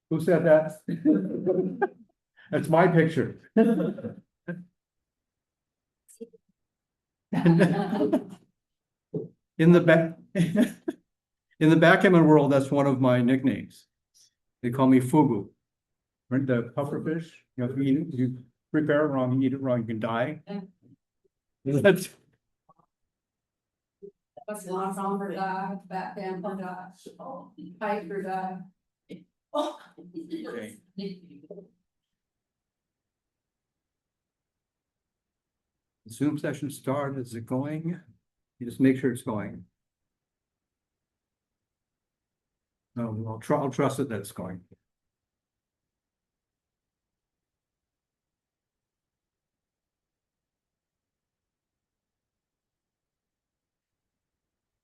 Who said that? That's my picture. In the back, in the backgammon world, that's one of my nicknames. They call me Fugu. Right, the pufferfish. You know, if you prepare it wrong, you eat it wrong, you can die. That's Long for die, Batman for die, Pipe for die. okay. The Zoom session start. Is it going? You just make sure it's going. No, I'll trust it that it's going.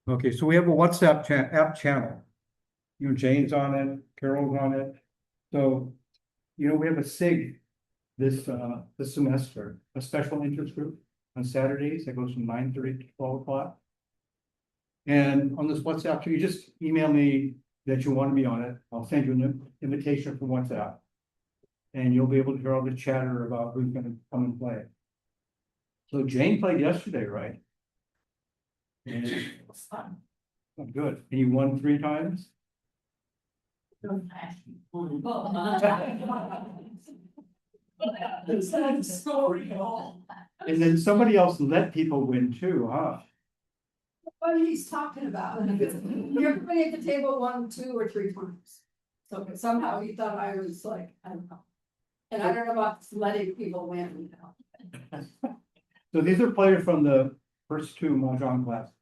Okay, so we have a WhatsApp app channel. You know, Jane's on it, Carol's on it. So, you know, we have a SIG this semester, a special interest group on Saturdays that goes from 9:30 to 12 o'clock. And on this WhatsApp, you just email me that you want to be on it. I'll send you an invitation from WhatsApp. And you'll be able to hear all the chatter about who's going to come and play. So Jane played yesterday, right? And oh, good. And you won 3 times? And then somebody else let people win too, huh? What he's talking about, everybody at the table won 2 or 3 times. So but somehow he thought I was like, I don't know. And I don't know about letting people win, you know. So these are players from the first 2 Mahjong classes.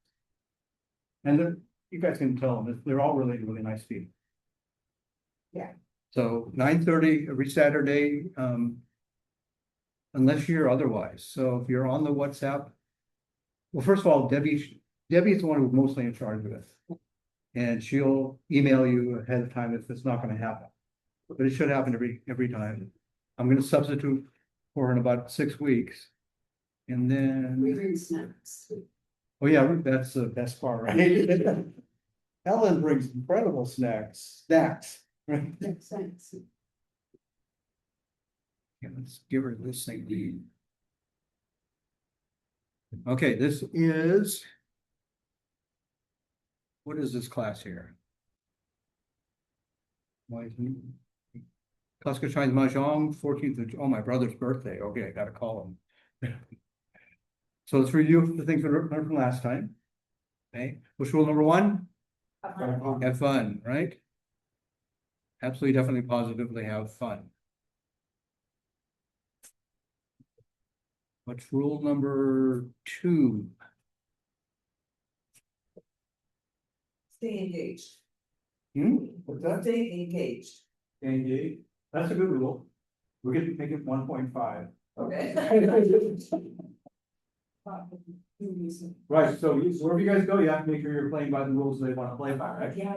And you guys can tell them, they're all really, really nice people. Yeah. So 9:30 every Saturday, unless you're otherwise. So if you're on the WhatsApp, well, first of all, Debbie's the one who's mostly in charge of it. And she'll email you ahead of time if it's not going to happen. But it should happen every time. I'm going to substitute for her in about 6 weeks. And then We bring snacks. oh yeah, that's the best part, right? Ellen brings incredible snacks, right? Thanks. Yeah, let's give her this thing. Okay, this is, what is this class here? Classical Chinese Mahjong, 14th of, oh, my brother's birthday. Okay, I gotta call him. So let's review the things we learned from last time. Okay, what's rule number 1? Have fun, right? Absolutely, definitely, positively have fun. What's rule number 2? Stay engaged. What's that? Stay engaged. Engage. That's a good rule. We're gonna make it 1.5. Okay. Right, so wherever you guys go, you have to make sure you're playing by the rules they want to play by, right? Yeah.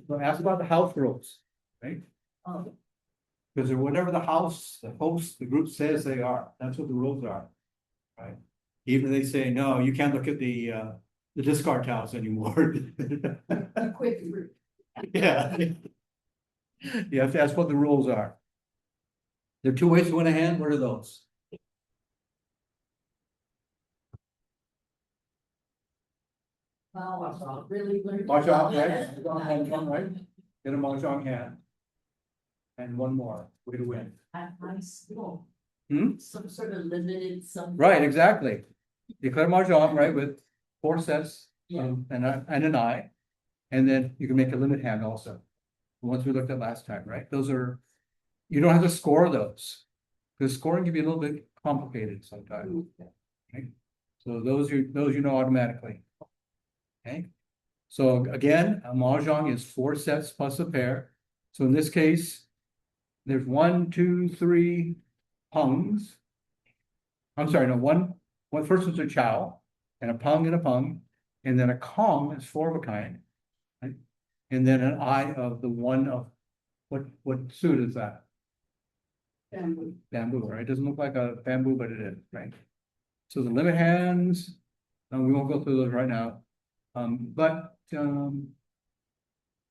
So ask about the house rules, right? Because whatever the house, the host, the group says they are, that's what the rules are, right? Even if they say, no, you can't look at the discard tiles anymore. A quick route. Yeah. You have to ask what the rules are. There are 2 ways to win a hand. What are those? Wow, really. Mahjong, right? Mahjong, right? Get a Mahjong hand. And one more, way to win. At high school. Some sort of limited, Right, exactly. Declare Mahjong, right, with 4 sets Yeah. and an eye. And then you can make a limit hand also. The ones we looked at last time, right? Those are, you don't have to score those. Because scoring can be a little bit complicated sometimes. Okay? So those you know automatically. Okay, so again, a Mahjong is 4 sets plus a pair. So in this case, there's 1, 2, 3 pungs. I'm sorry, no, one first one's a chow, and a pung and a pung, and then a kong is 4 of a kind, right? And then an eye of the one of what suit is that? Bamboo, right? It doesn't look like a bamboo, but it is, right? So the limit hands, we won't go through those right now.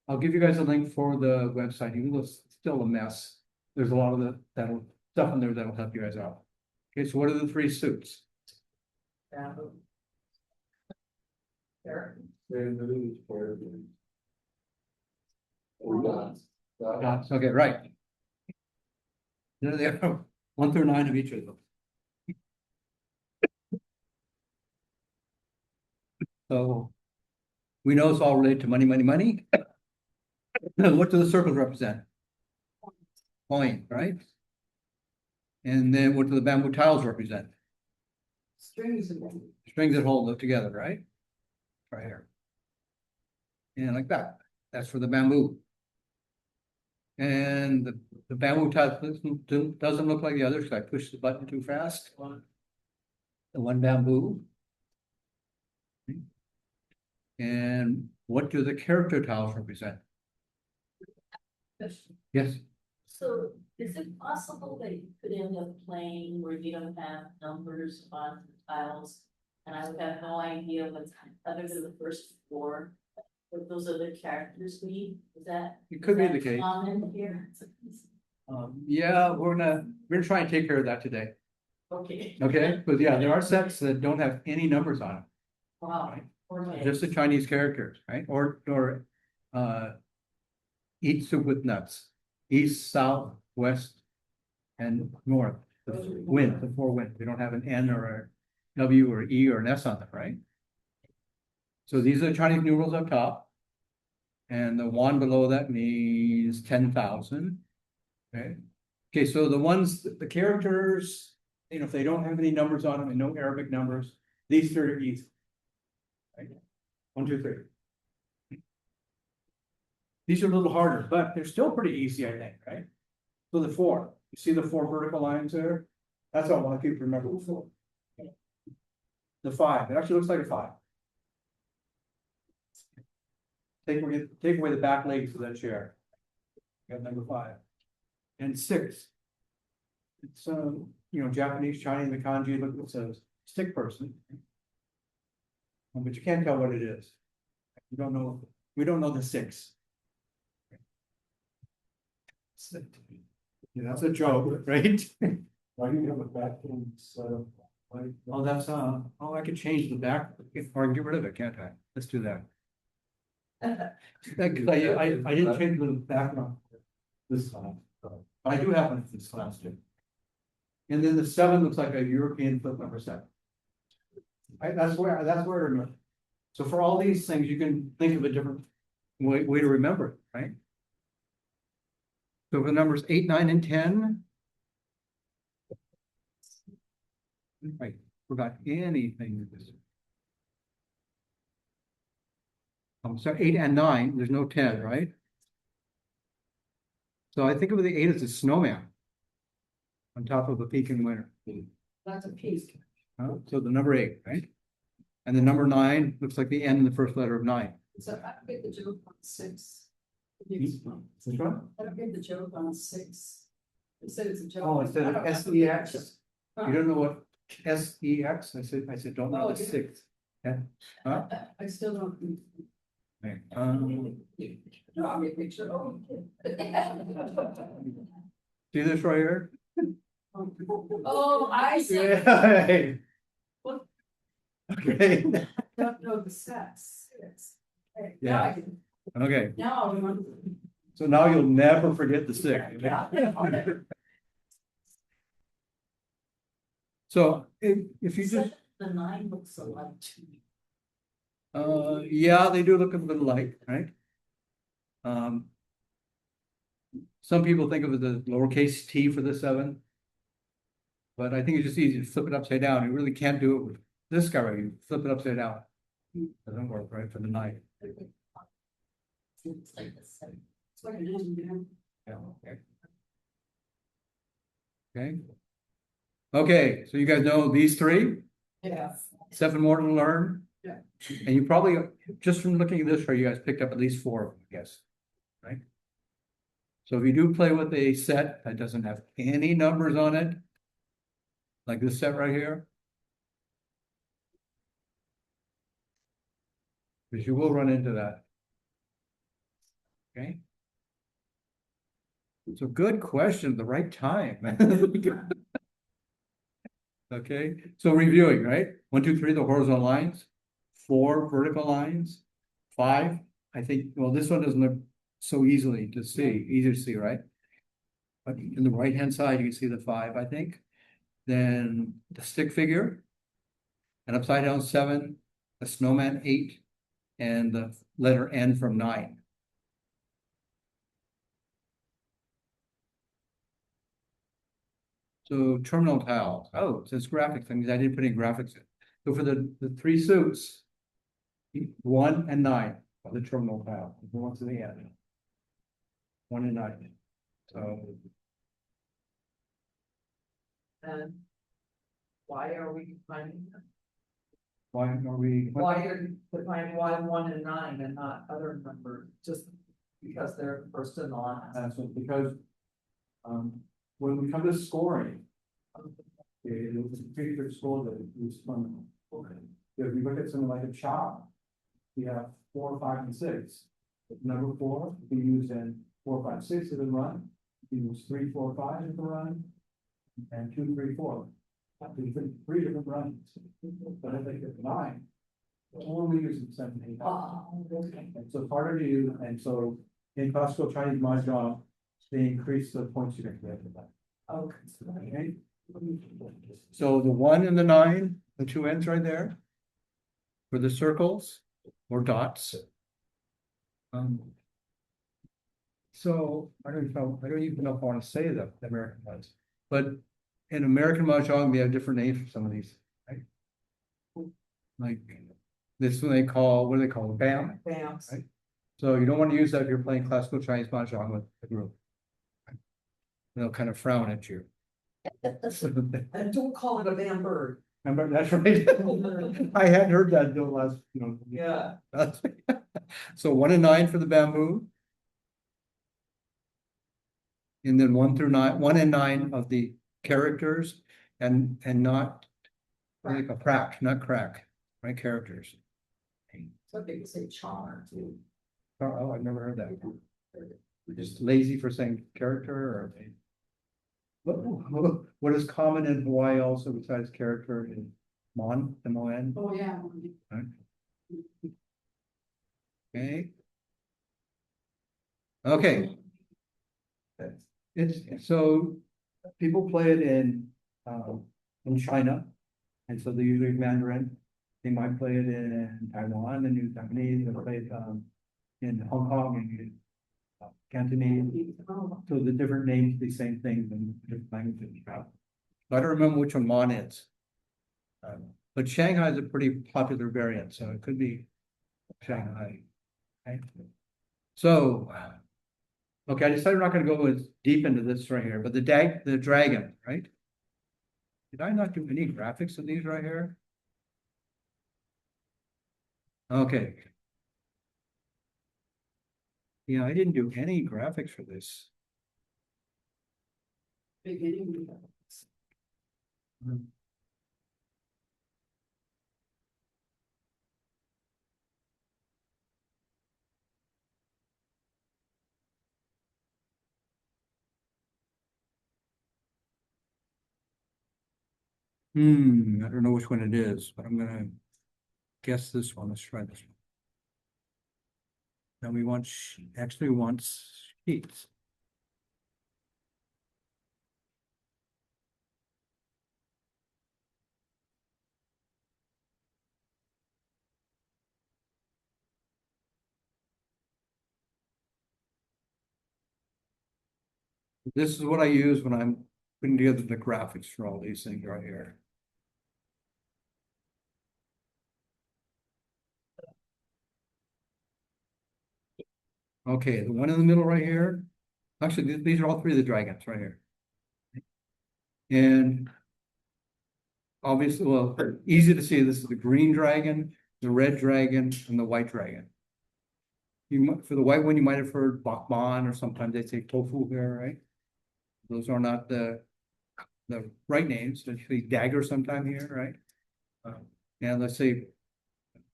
I'll give you guys a link for the website, even though it's still a mess. There's a lot of stuff in there that'll help you guys out. Okay, so what are the three suits? There. Okay, right. There they are, 1 through 9 of each of them. So we know it's all related to money, money, money. What do the circles represent? Coin, right? And then what do the bamboo tiles represent? Strings and them. Strings that hold it together, right? Right here. And like that. That's for the bamboo. And the bamboo tile doesn't look like the others, because I pushed the button too fast. The one bamboo. And what do the character tiles represent? Yes. So is it possible that you could end up playing where you don't have numbers on the tiles? And I would have no idea what's other than the first four, what those other characters mean? Is that? It could be is the that case. common here? Yeah, we're gonna try and take care of that today. Okay. Okay, but yeah, there are sets that don't have any numbers on Wow. them, Okay. just the Chinese characters, right? Or eat soup with nuts, east, south, west, and north. The wind, the four winds. They don't have an N or a W or E or an S on them, right? So these are the Chinese numerals up top. And the one below that means 10,000. Okay. Okay, so the ones, the characters, you know, if they don't have any numbers on them and no Arabic numbers, these three are easy. Right? 1, 2, 3. These are a little harder, but they're still pretty easy, I think, right? So the 4, you see the 4 vertical lines there? That's all I want people to remember. The 4. The 5, it actually looks like a 5. Take away the back legs of that chair. You got number 5. And 6. It's you know, Japanese, Chinese, the kanji, look, it says stick person. But you can't tell what it is. You don't know, we don't know the 6. Yeah, that's a joke, right? Why do you have a back oh, that's oh, I could change the back or get rid of it, can't I? Let's do that. I didn't change the background this time. I do have one this class too. And then the 7 looks like a European flip number 7. That's where I remember. So for all these things, you can think of a different way to remember it, right? So for numbers 8, 9, and 10. Right, forgot anything with this. So 8 and 9, there's no 10, right? So I think of the 8 as a snowman on top of a peak in winter. That's a piece. So the number 8, right? And the number 9 looks like the N in the first letter of 9. So I don't get the joke on 6. Which one? I don't get the joke on 6. It said it's a joke. Oh, instead I of don't- SEX. You don't know what SEX? I said, don't know Oh, what yeah. 6. Yeah. Huh? I still don't. Okay. Draw me a picture. Oh, See this right here? oh, I see. Yeah. What? Okay. Don't know the stats. Okay, Yeah. now I can- Okay. Now I remember. So now you'll never forget the 6. So if you just, The 9 looks alike to me. yeah, they do look a bit alike, right? Some people think of it as lowercase t for the 7. But I think it's just easy to flip it upside down. You really can't do it with this guy right here. Flip it upside down. Doesn't work right for the 9. It's like the 7. It's like an engine. Yeah, okay. Okay. Okay, so you guys know these 3, Yeah. 7 more to learn. Yeah. And you probably, just from looking at this, right, you guys picked up at least 4 of them, I guess. Right? So if you do play with a set that doesn't have any numbers on it, like this set right here, because you will run into that. Okay. It's a good question at the right time. Okay, so reviewing, right? 1, 2, 3, the horizontal lines, 4 vertical lines, 5, I think, well, this one doesn't look so easy to see, right? But in the right-hand side, you can see the 5, I think. Then the stick figure, an upside down 7, a snowman 8, and the letter N from 9. So terminal tile. Oh, it says graphics. I mean, I didn't put any graphics in. So for the 3 suits, 1 and 9 are the terminal tile. The ones at the end. 1 and 9. So And why are we defining them? why are we? Why are you defining why 1 and 9 and not other numbers, just because they're first in the last? That's because when we come to scoring, it was a pretty good score that was fun. If we look at something like a chop, we have 4, 5, and 6. Number 4 we use in 4, 5, 6 as a run. We use 3, 4, 5 as a run, and 2, 3, 4. We put 3 different runs. But if they get 9, only using 7, 8. And so harder to use, and so in classical Chinese mahjong, they increase the points you can get with that. Okay. So the 1 and the 9, the 2 ends right there. For the circles or dots. So I don't even know if I want to say the American ones, but in American mahjong, we have different names for some of these, right? Like this one what do they call it? Bam. Bams. Right. So you don't want to use that if you're playing classical Chinese mahjong with a group. They'll kind of frown at you. And don't call it a bam bird. Remember, that's right. I hadn't heard that until last, Yeah. So 1 and 9 for the bamboo. And then 1 through 9, 1 and 9 of the characters and not like a crack, not crack, right? Characters. Some people say char too. Oh, I've never heard that. We're just lazy for saying character or. What is common in Hawaii also besides character is mon, M-O-N? Oh, yeah. Okay. Okay. It's so people play it in China, and so they usually Mandarin. They might play it in Taiwan and New Taiwanese. They play it in Hong Kong and Cantonese. So the different names, the same thing in different languages. I don't remember which one Mon is. But Shanghai is a pretty popular variant, so it could be Shanghai. Okay. So, okay, I decided I'm not going to go as deep into this right here, but the dragon, right? Did I not do any graphics of these right here? Okay. Yeah, I didn't do any graphics for this. Beginning. I don't know which one it is, but I'm gonna guess this one. Let's try this one. Now we want, actually wants sheets. This is what I use when I'm putting together the graphics for all these things right here. Okay, the one in the middle right here. Actually, these are all 3 of the dragons right here. And obviously, well, easy to see, this is the green dragon, the red dragon, and the white dragon. For the white one, you might have heard Bakman, or sometimes they say tofu here, right? Those are not the right names. There's actually dagger sometime here, right? And let's say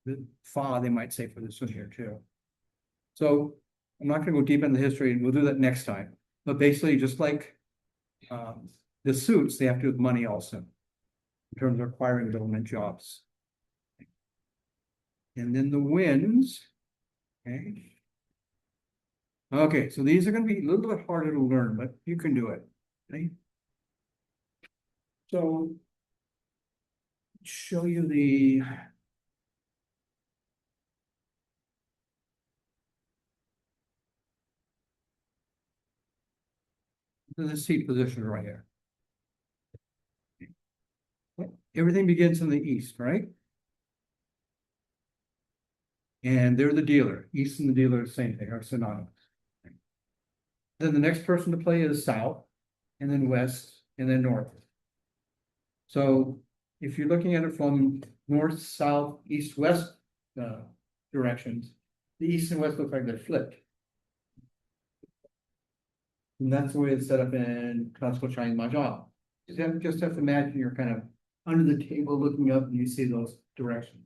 the fa, they might say for this one here too. So I'm not gonna go deep into the history, and we'll do that next time. But basically, just like the suits, they have to do with money also. In terms of acquiring government jobs. And then the wins. Okay. Okay, so these are gonna be a little bit harder to learn, but you can do it. Okay. So. Show you the seat position right here. Everything begins in the east, right? And they're the dealer. East and the dealer are the same thing, are synonymous. Then the next person to play is south, and then west, and then north. So if you're looking at it from north, south, east, west directions, the east and west look like they're flipped. And that's the way it's set up in classical Chinese mahjong. Just have to imagine you're kind of under the table looking up and you see those directions.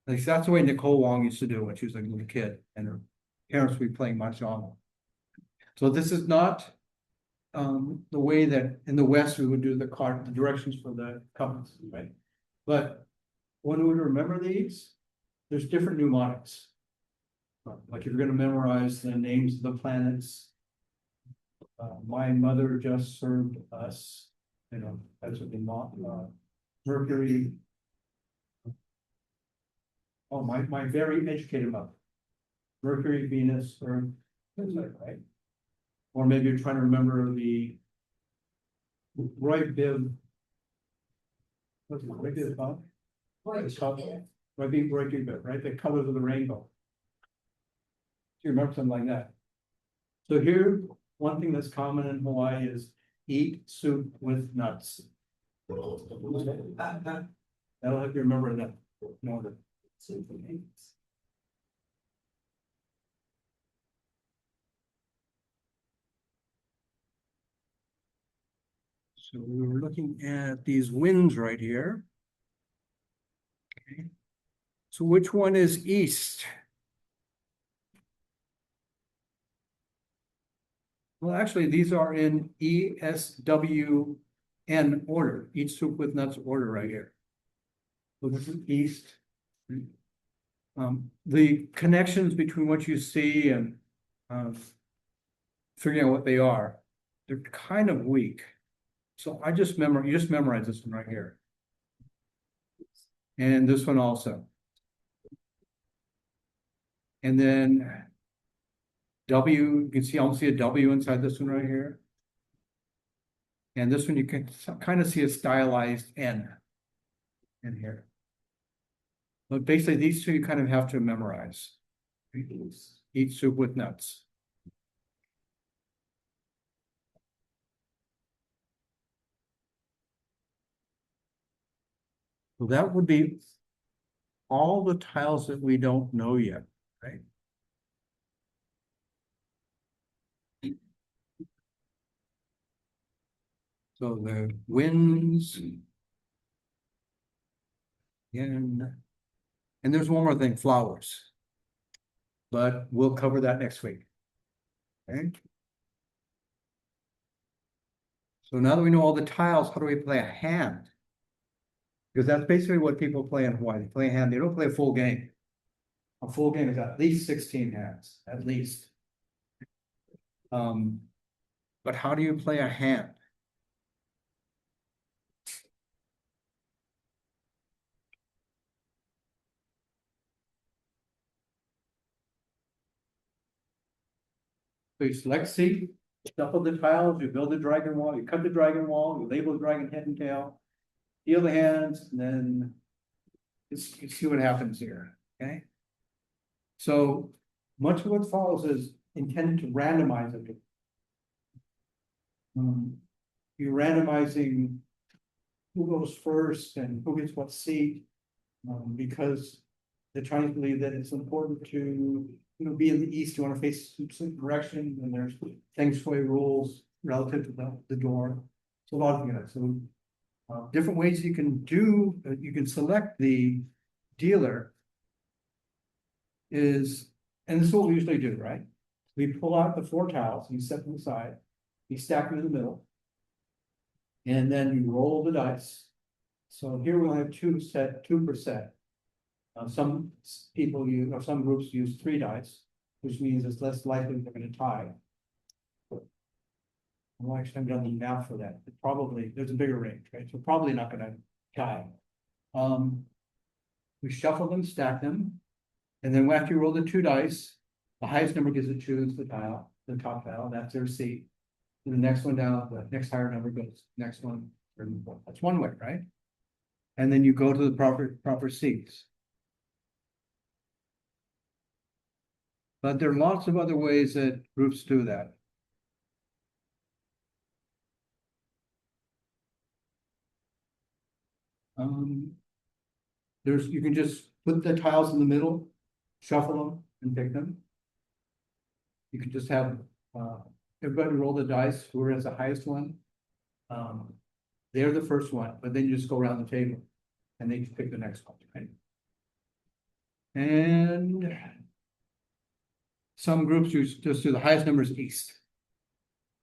Like that's the way Nicole Wong used to do it when she was a little kid, and her parents would be playing mahjong. So this is not the way that in the West we would do the directions for the compass, right? But one would remember these. There's different mnemonics. Like if you're going to memorize the names of the planets, my mother just served us. You know, that's what they want. Mercury. Oh, my very educated mother. Mercury, Venus, Earth, things like that, right? Or maybe you're trying to remember the Roy Biv. What's it, Roy Biv called? Roy Biv, right? The colors of the rainbow. Do you remember something like that? So here, one thing that's common in Hawaii is eat soup with nuts. That'll help you remember that. No, the soup with nuts. So we were looking at these winds right here. Okay. So which one is east? Well, actually, these are in ESWN order, eat soup with nuts order right here. So this is east. The connections between what you see and figuring out what they are, they're kind of weak. So you just memorize this one right here. And this one also. And then W, you can see, almost see a W inside this one right here. And this one you can kind of see a stylized N in here. But basically these two you kind of have to memorize. Eat soup with nuts. So that would be all the tiles that we don't know yet, right? So the winds. And there's one more thing, flowers. But we'll cover that next week. Okay. So now that we know all the tiles, how do we play a hand? Because that's basically what people play in Hawaii. They play a hand, they don't play a full game. A full game is at least 16 hands, at least. But how do you play a hand? So you select seat, shuffle the tiles, you build the dragon wall, you cut the dragon wall, you label the dragon head and tail, deal the hands, and then you see what happens here, okay? So much of what follows is intended to randomize it. You're randomizing who goes first and who gets what seat, because the Chinese believe that it's important to, be in the east. You want to face a certain direction, and there's feng shui rules relative to the door. So a lot of things. So different ways you can do. You can select the dealer is, and this is what we usually do, right? We pull out the 4 tiles, you set them aside, you stack them in the middle. And then you roll the dice. So here we'll have 2 per set. Some people use, or some groups use 3 dice, which means it's less likely they're gonna tie. Well, actually, I've done the math for that. It probably, there's a bigger range, right? So probably not gonna tie. We shuffle them, stack them, and then after you roll the 2 dice, the highest number gets to choose the tile, the top tile, that's their seat. And the next one down, the next higher number goes, next one, third and fourth. That's one way, right? And then you go to the proper seats. But there are lots of other ways that groups do that. You can just put the tiles in the middle, shuffle them and pick them. You can just have, everybody roll the dice, whoever has the highest one. They're the first one, but then you just go around the table and they pick the next one, right? And some groups just do the highest number is east.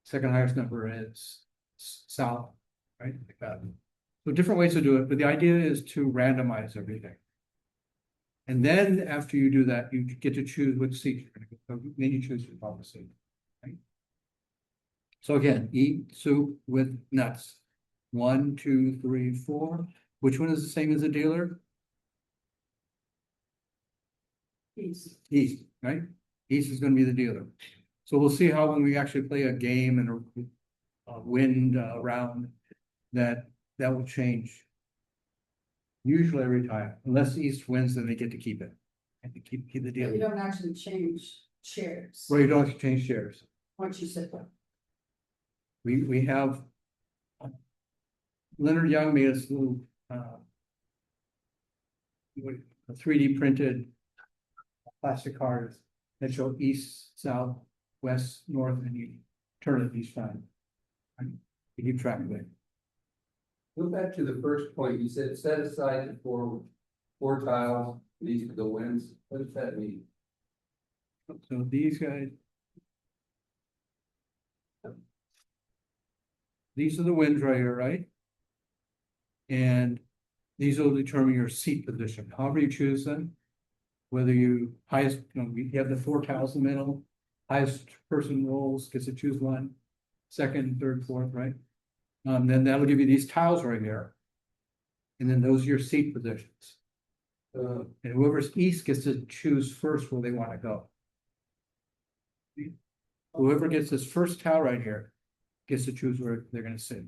Second highest number is south, right? Like that. So different ways to do it, but the idea is to randomize everything. And then after you do that, you get to choose which seat you're gonna go. So then you choose your proper seat, right? So again, eat soup with nuts. 1, 2, 3, 4. Which one is the same as the dealer? East. East, right? East is gonna be the dealer. So we'll see how when we actually play a game and a wind round, that will change. Usually every time, unless East wins, then they get to keep it. And to keep the But deal. you don't actually change chairs Well, you don't have to change shares. once you sit down. We have. Leonard Young made us little. A 3D printed. Plastic cards that show east, south, west, north, and you turn it each time. Right? You keep track of it. Go back to the first point, you said set aside the 4 tiles, these are the wins, what does that mean? So these guys. These are the wins right here, right? And these will determine your seat position, however you choose them. Whether you highest, you have the 4 tiles in the middle, highest person rolls, gets to choose one, second, third, fourth, right? Then that'll give you these tiles right here. And then those are your seat positions. And whoever's east gets to choose first where they want to go. Whoever gets this first tile right here gets to choose where they're going to sit.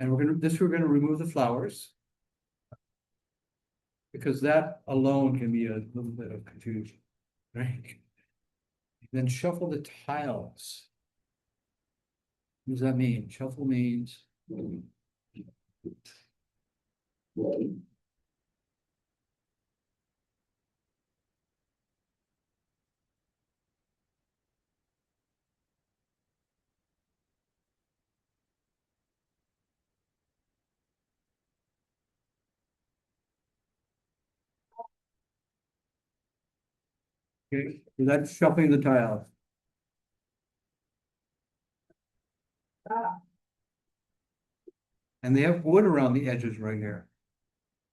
And we're gonna remove the flowers. Because that alone can be a little bit of confusion, right? Then shuffle the tiles. What does that mean? Shuffle means. Okay, so that's shuffling the tiles. And they have wood around the edges right here.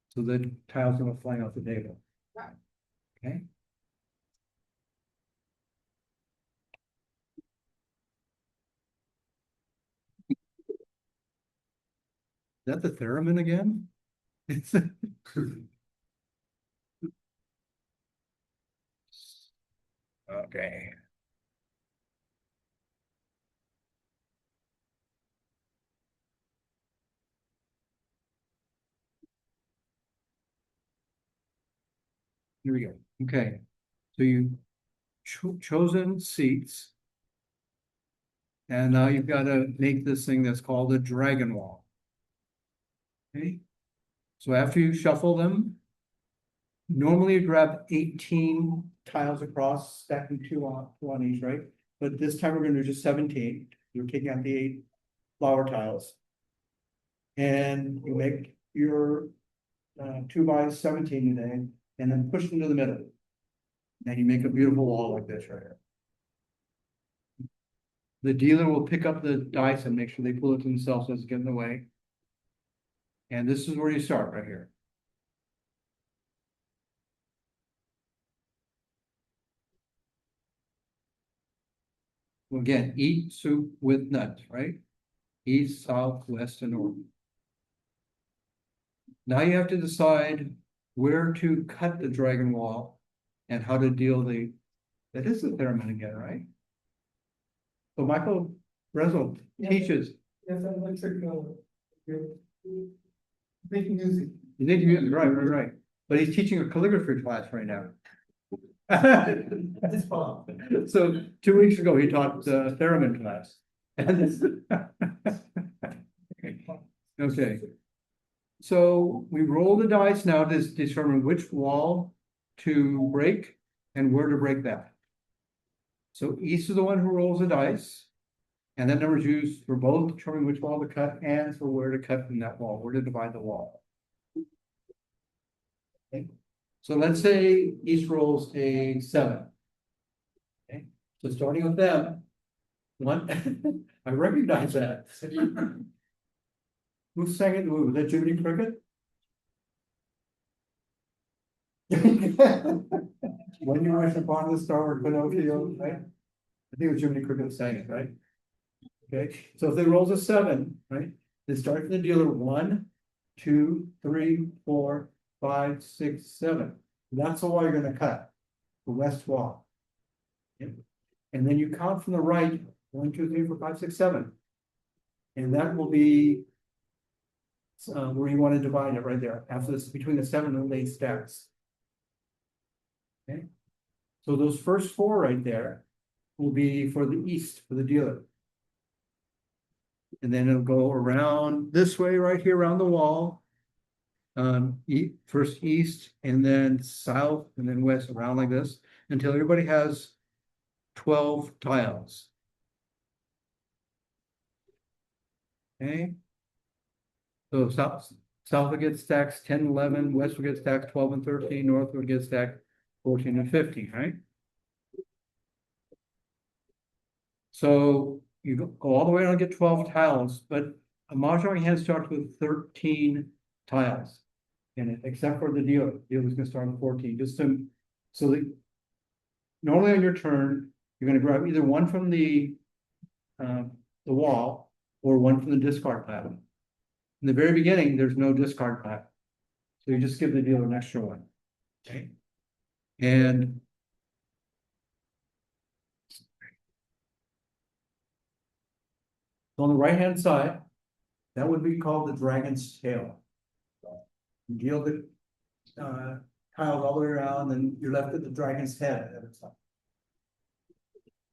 So the tiles don't fly off the table. Right. Okay. Is that the theremin again? It's okay. Here we go. Okay. So you chosen seats. And now you've got to make this thing that's called a dragon wall. Okay. So after you shuffle them, normally you grab 18 tiles across, stacking two on each, right? But this time we're going to do just 17. You're taking out the 8 flower tiles. And you your 2x17 today, and then push them to the middle. And you make a beautiful wall like this right here. The dealer will pick up the dice and make sure they pull it to themselves so it doesn't get in the way. And this is where you start right here. Again, eat soup with nuts, right? East, south, west, and north. Now you have to decide where to cut the dragon wall and how to deal that is the theremin again, right? So Michael Brezel teaches. Yes, I like to making music. You need to use it, right. But he's teaching a calligraphy class right now. It's fun. So 2 weeks ago, he taught the theremin class. Okay. So we roll the dice now to determine which wall to break and where to break that. So east is the one who rolls the dice. And that number is used for both determining which wall to cut and for where to cut from that wall, where to divide the wall. Okay. So let's say east rolls a 7. Okay. So starting with them, one, I recognize that. Who sang it? Was that Jiminy Cricket? When you wish upon the star or Pinocchio, right? I think it was Jiminy Cricket sang it, right? Okay, so if they rolls a 7, right? They start from the dealer 1, 2, 3, 4, 5, 6, 7. That's the wall you're going to cut, the west wall. Yep. And then you count from the right 1, 2, 3, 4, 5, 6, 7. And that will be where you want to divide it right there, after this, between the 7 and 8 stacks. Okay, so those first 4 right there will be for the east, for the dealer. And then it'll go around this way right here around the wall. First east and then south and then west around like this until everybody has 12 tiles. Okay. So south will get stacks 10, 11, west will get stacks 12 and 13, north will get stacked 14 and 15, right? So you go all the way around and get 12 tiles, but a mahjong hand starts with 13 tiles in it, except for the dealer. The dealer's gonna start with 14, so that normally on your turn, you're gonna grab either one from the wall or one from the discard pile. In the very beginning, there's no discard pile. So you just give the dealer an extra one. Okay. And on the right-hand side, that would be called the dragon's tail. You deal the tiles all the way around, and you're left with the dragon's head at the top.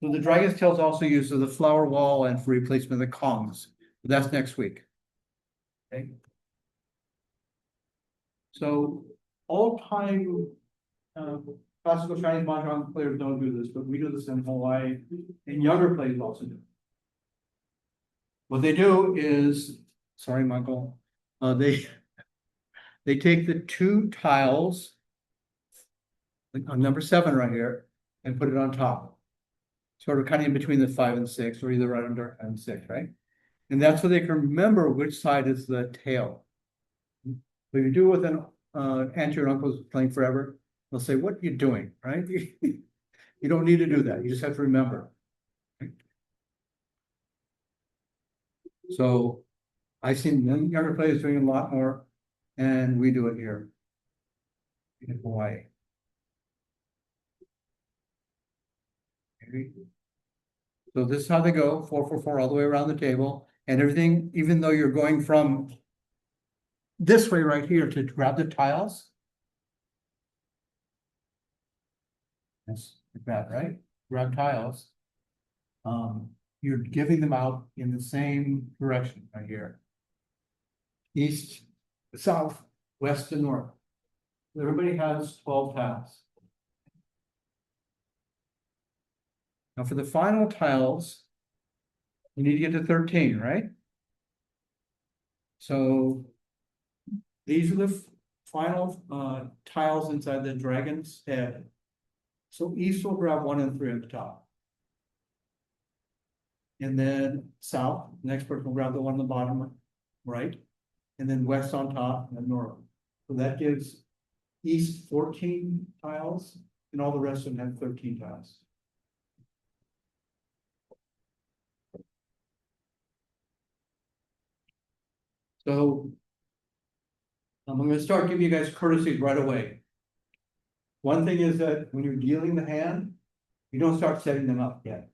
So the dragon's tail is also used as a flower wall and for replacement of the kongs. But that's next week. Okay. So all-time classical Chinese mahjong players don't do this, but we do this in Hawaii, and younger players also do. What they do is, sorry, Michael, they take the 2 tiles on number 7 right here and put it on top, sort of kind of in between the 5 and 6, or either right under and 6, right? And that's so they can remember which side is the tail. But if you do it with an aunt or uncle who's playing forever, they'll say, "What are you doing?" Right? You don't need to do that. You just have to remember. Right? So I've seen younger players doing a lot more, and we do it here in Hawaii. Okay. So this is how they go, 4, 4, 4, all the way around the table, and everything, even though you're going from this way right here to grab the tiles. That's like that, right? Grab tiles. You're giving them out in the same direction right here. East, south, west, and north. Everybody has 12 tiles. Now for the final tiles, you need to get to 13, right? So these are the final tiles inside the dragon's head. So east will grab 1 and 3 at the top. And then south, next person will grab the one on the bottom right, and then west on top and north. So that gives east 14 tiles, and all the rest of them have 13 tiles. So I'm gonna start giving you guys courtesies right away. One thing is that when you're dealing the hand, you don't start setting them up yet.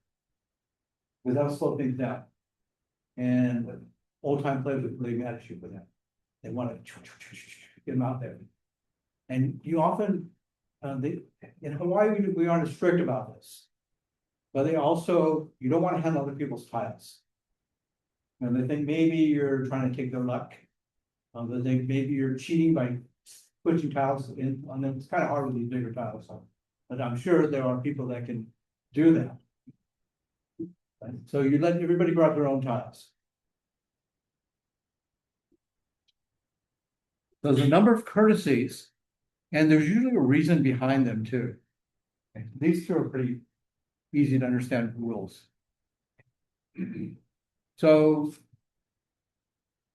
Without slow things down. And old time players are really mad at you for that. They want to get them out there. And you often, in Hawaii, we aren't as strict about this. But they also, you don't want to handle other people's tiles. And they think maybe you're trying to take their luck. They think maybe you're cheating by putting tiles in on them. It's kind of hard with these bigger tiles. But I'm sure there are people that can do that. So you let everybody grab their own tiles. There's a number of courtesies, and there's usually a reason behind them too. These two are pretty easy to understand rules. So,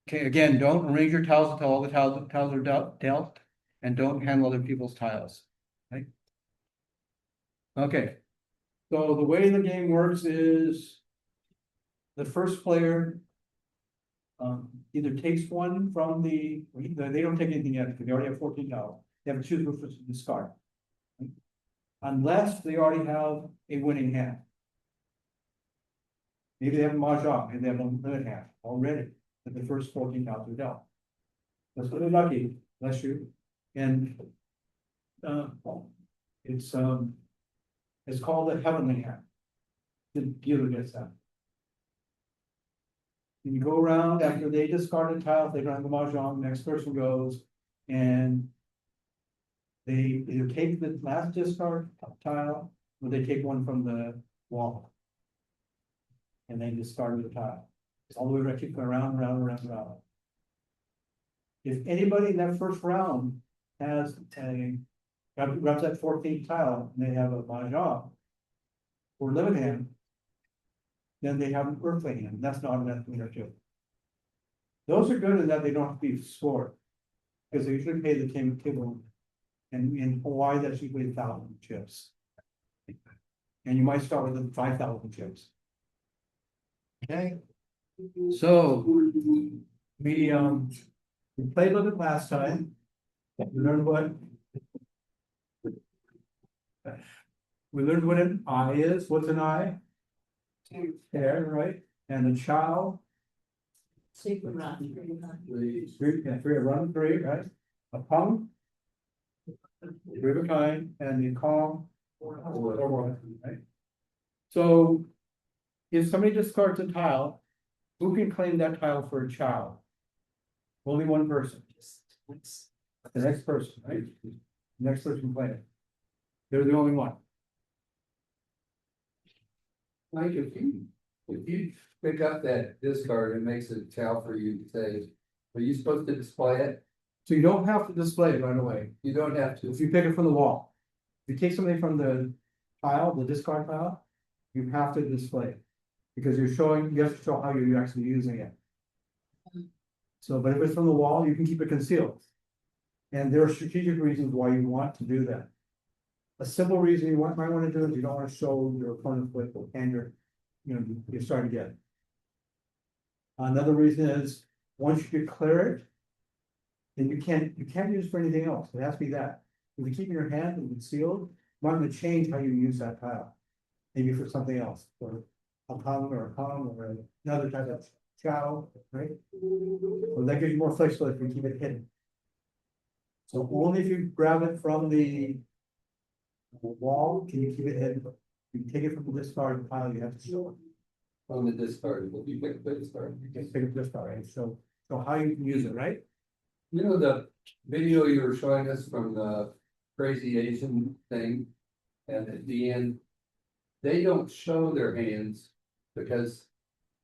okay, again, don't arrange your tiles until all the tiles are dealt, and don't handle other people's tiles. Right? Okay. So the way the game works is the first player either takes one from they don't take anything yet because they already have 14 tiles. They have to choose which to discard. Right? Unless they already have a winning hand. Maybe they have a mahjong, maybe they have a limit hand already, that the first 14 tiles are dealt. That's really lucky, bless you. And it's called a heavenly hand. The dealer gets that. And you go around after they discard a tile, if they don't have the mahjong, the next person goes and they either take the last discard tile or they take one from the wall. And they discard the tile. It's all the way around, keep going around. If anybody in that first round has grabs that 14th tile and they have a mahjong or limit hand, then they have an earthly hand. That's not an winner too. Those are good in that they don't have to be scored because they usually pay the table. And in Hawaii, that's usually 1,000 chips. And you might start with 5,000 chips. Okay. So we played a little bit last time. We learned what an eye is. What's an eye? Hair, right? And a child. Secret run. Three, right? A pump. Three of a kind, and the calm. Right? So if somebody discards a tile, who can claim that tile for a child? Only one person. The next person, right? The next person claim it. They're the only one. Like if you pick up that discard and makes a tile for you to say, are you supposed to display it? So you don't have to display it right away. You don't have to. If you pick it from the wall. If you take something from the tile, the discard tile, you have to display it. Because you have to show how you're actually using it. So, but if it's from the wall, you can keep it concealed. And there are strategic reasons why you want to do that. A simple reason you might want to do it is you don't want to show your opponent with and you're starting to get it. Another reason is once you declare it, then you can't use it for anything else. It has to be that. If you keep it in your hand and it's sealed, you might want to change how you use that tile. Maybe for something else, for a hung or another type of chow, right? Well, that gives you more flexibility if you keep it hidden. So only if you grab it from the wall can you keep it hidden. If you take it from the discard pile, you have to show it. On the discard, if you pick the discard. You can pick up this card, right? So how you can use it, right? You know, the video you were showing us from the crazy Asian thing, and at the end, they don't show their hands because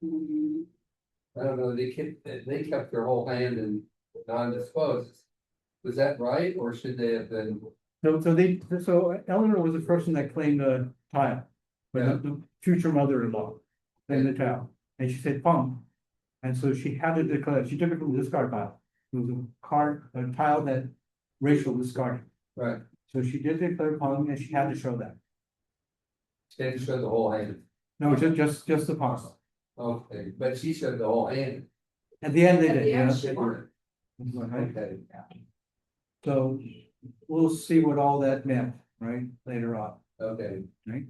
I don't know, they kept their whole hand and non-disposed. Was that right, or should they have been? So Eleanor was the person that claimed the tile. But the future mother-in-law claimed the tile, and she said pung. And so she had to declare, she took it from the discard pile. It was a tile that Rachel discarded. Right, So she did declare pung and she had to show that. they had to show the whole hand. No, just the pung. Okay, but she showed the whole hand. At the end, they At did, the end, yeah. she won. Okay, So we'll see what all that meant, right, later on. okay, Right?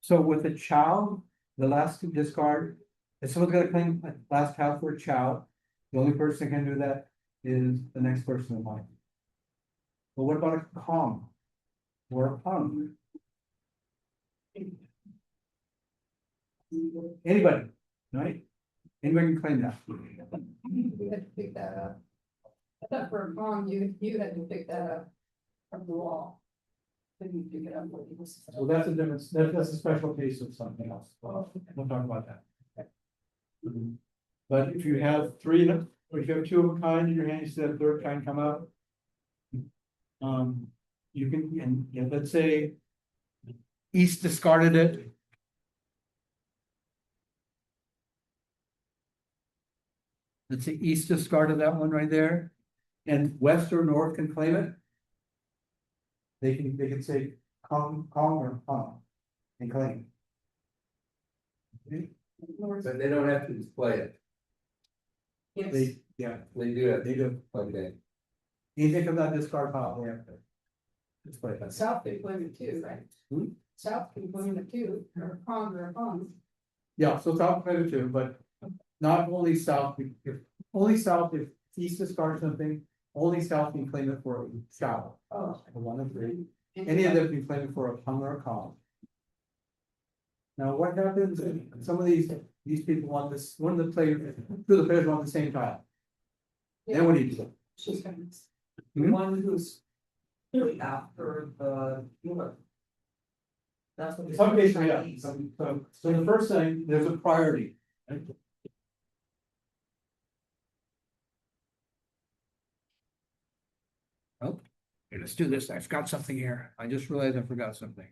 So with a child, the last discard, if someone's got a claim last child for a child, the only person that can do that is the next person in line. But what about a Kong? Or a Pung? Anybody, right? Anybody can claim that. You had to pick that up. I thought for a phone, you had to pick that up from the wall. Then you pick it up. When it was- So that's a difference, that's a special case of something else. Well, we'll talk about that. But if you have three, or if you have two of a kind in your hand, you see that third kind come out. You can, and yeah, let's say. East discarded it. Let's say East discarded that one right there, and West or North can claim it. They can say Kong or Pong and claim. but they don't have to display it, Yes. Yeah, they do it, they do. okay, Anything from that discard pile, they have to. Display that. South can claim it too, right? Hmm? South can claim it too, or Pong or Pong. Yeah, so South claim it too, but not only South, if only South, if East discards something, only South can claim it for a child. Oh. One of three. Any of them can claim it for a Pung or a Kong. Now, what happens if some of these people want this, one of the players, two of the players want the same tile? Then what do you do? She's gonna. The Hmm? one who's really after the dealer. That's what. In some cases, yeah, so the first thing, there's a priority. Right? Oh, okay, let's do this, I forgot something here, I just realized I forgot something.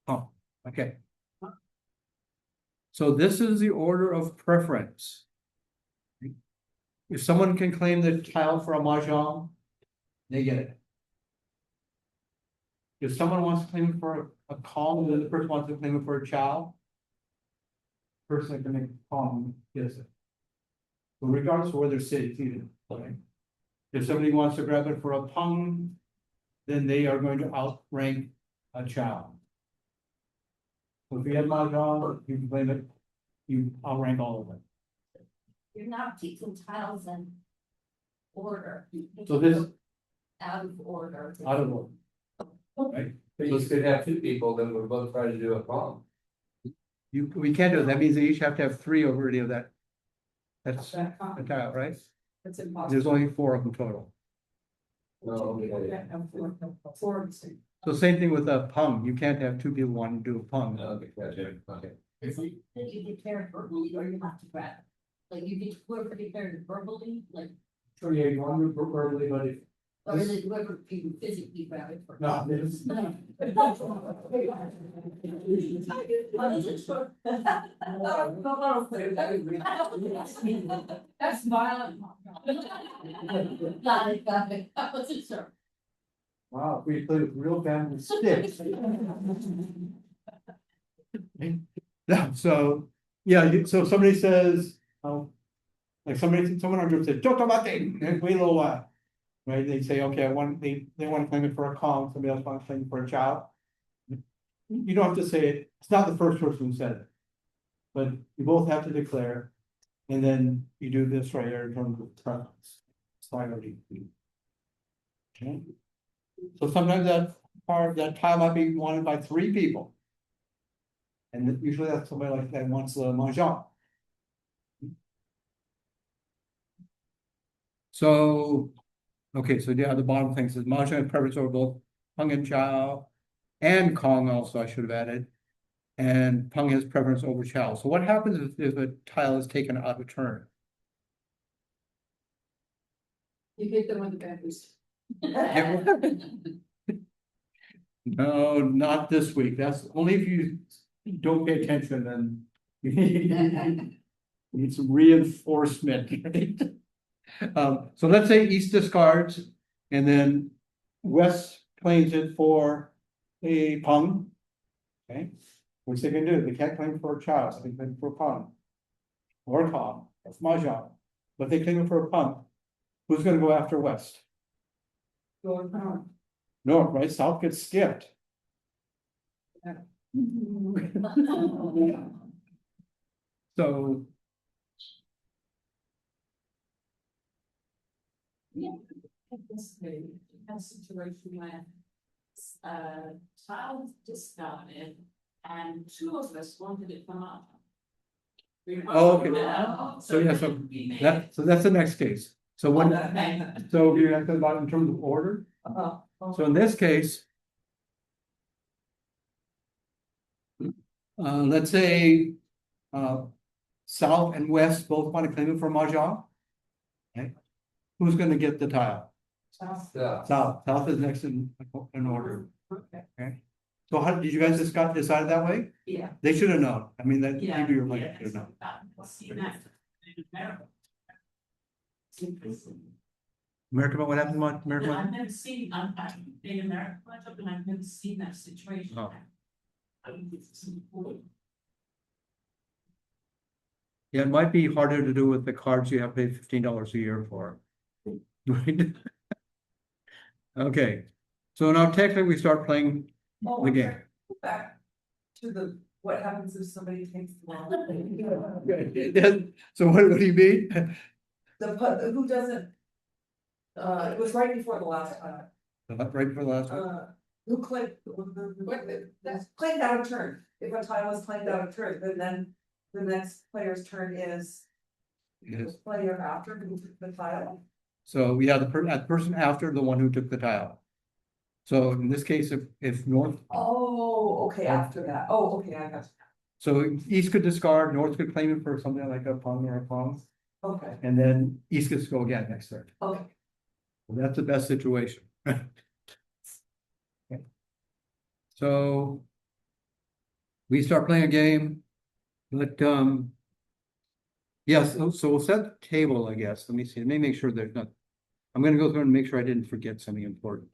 Oh, okay. So this is the order of preference. If someone can claim the tile for a mahjong, they get it. If someone wants to claim it for a Kong, the other person wants to claim it for a chow. Person that can make Kong gets it. But regardless of where they're sitting, okay? If somebody wants to grab it for a Pung, then they are going to outrank a chow. So if you have mahjong, you can claim it, you outrank all of them. You're not taking tiles in order. So this Out of order. out of order. Right? but you could have two people that would both try to do a palm. We can't do it. That means they each have to have three already of that. That's That a Pong. tile, right? It's impossible. There's only four of them total. Oh, You okay. can't have four distinct. So same thing with a Pung. You can't have two people wanting to do a Pung. Okay, gotcha, okay. Is it that you declare it verbally or you have to grab it? Like you get whoever declared it verbally, like, So yeah, you want to do verbally, but if. or is it whoever you physically grab it for? No, this. That's violent. Got it, I wasn't sure. Wow, we play with real band with sticks. Yeah, so, yeah, so if somebody says, oh. Like someone on group said, Chocolate, and wait a little while. Right, they say, okay, they want to claim it for a Kong, somebody else wants to claim it for a child. You don't have to say it, it's not the first person who said it. But you both have to declare, and then you do this right here in terms of preference. Priority. Okay. So sometimes that tile might be wanted by three people. And usually that's somebody like that wants the mahjong. So, okay, so yeah, the bottom thing says mahjong preference over both Pung and Chow and Kong also, I should have added. And Pung has preference over Chow. So what happens if a tile is taken out of turn? You hit them with the bamboos. No, not this week. That's only if you don't pay attention and you need some reinforcement. So let's say East discards and then West claims it for a Pung. Okay, which they can do. They can't claim for a Chow, they claim for a Pung. Or a Tom, that's Mahjong. But they claim it for a Pung. Who's gonna go after West? Going down. North, right? South gets skipped. So, This a situation where child discarded and two of us wanted it from up. Oh, okay. So yeah, so that's the next case. So when, so you have to about in terms of order. So in this case. Let's say, South and West both want to claim it for Mahjong. Okay, who's gonna get the tile? Yeah. South is next in order. Okay, so how, did you guys decide it that way? Yeah. They should have known. I mean, that Yeah. maybe you're like, should have known. American, what happened to American? I've never seen, I'm in America, and I've never seen that situation. Oh. I think it's important. Yeah, it might be harder to do with the cards you have paid $15 a year for. Right? Okay, so now technically we start playing the game. Back to the, what happens if somebody takes the ball? So what do you mean? Who doesn't? It was right before the last time. Right before the last one? Who claimed, that's claimed out of turn, if a tile is claimed out of turn, then the next player's turn is. Yes. The player after who took the tile. So we have the person after the one who took the tile. So in this case, if North, Oh, okay, after that, oh, okay, I got so East could discard, North could claim it for something like a Pung or a Pong, you, okay, and then East gets to go again next turn. okay. Well, that's the best situation. Okay. So we start playing a game, but yes, so we'll set the table, I guess. Let me see, let me make sure there's not, I'm gonna go through and make sure I didn't forget something important.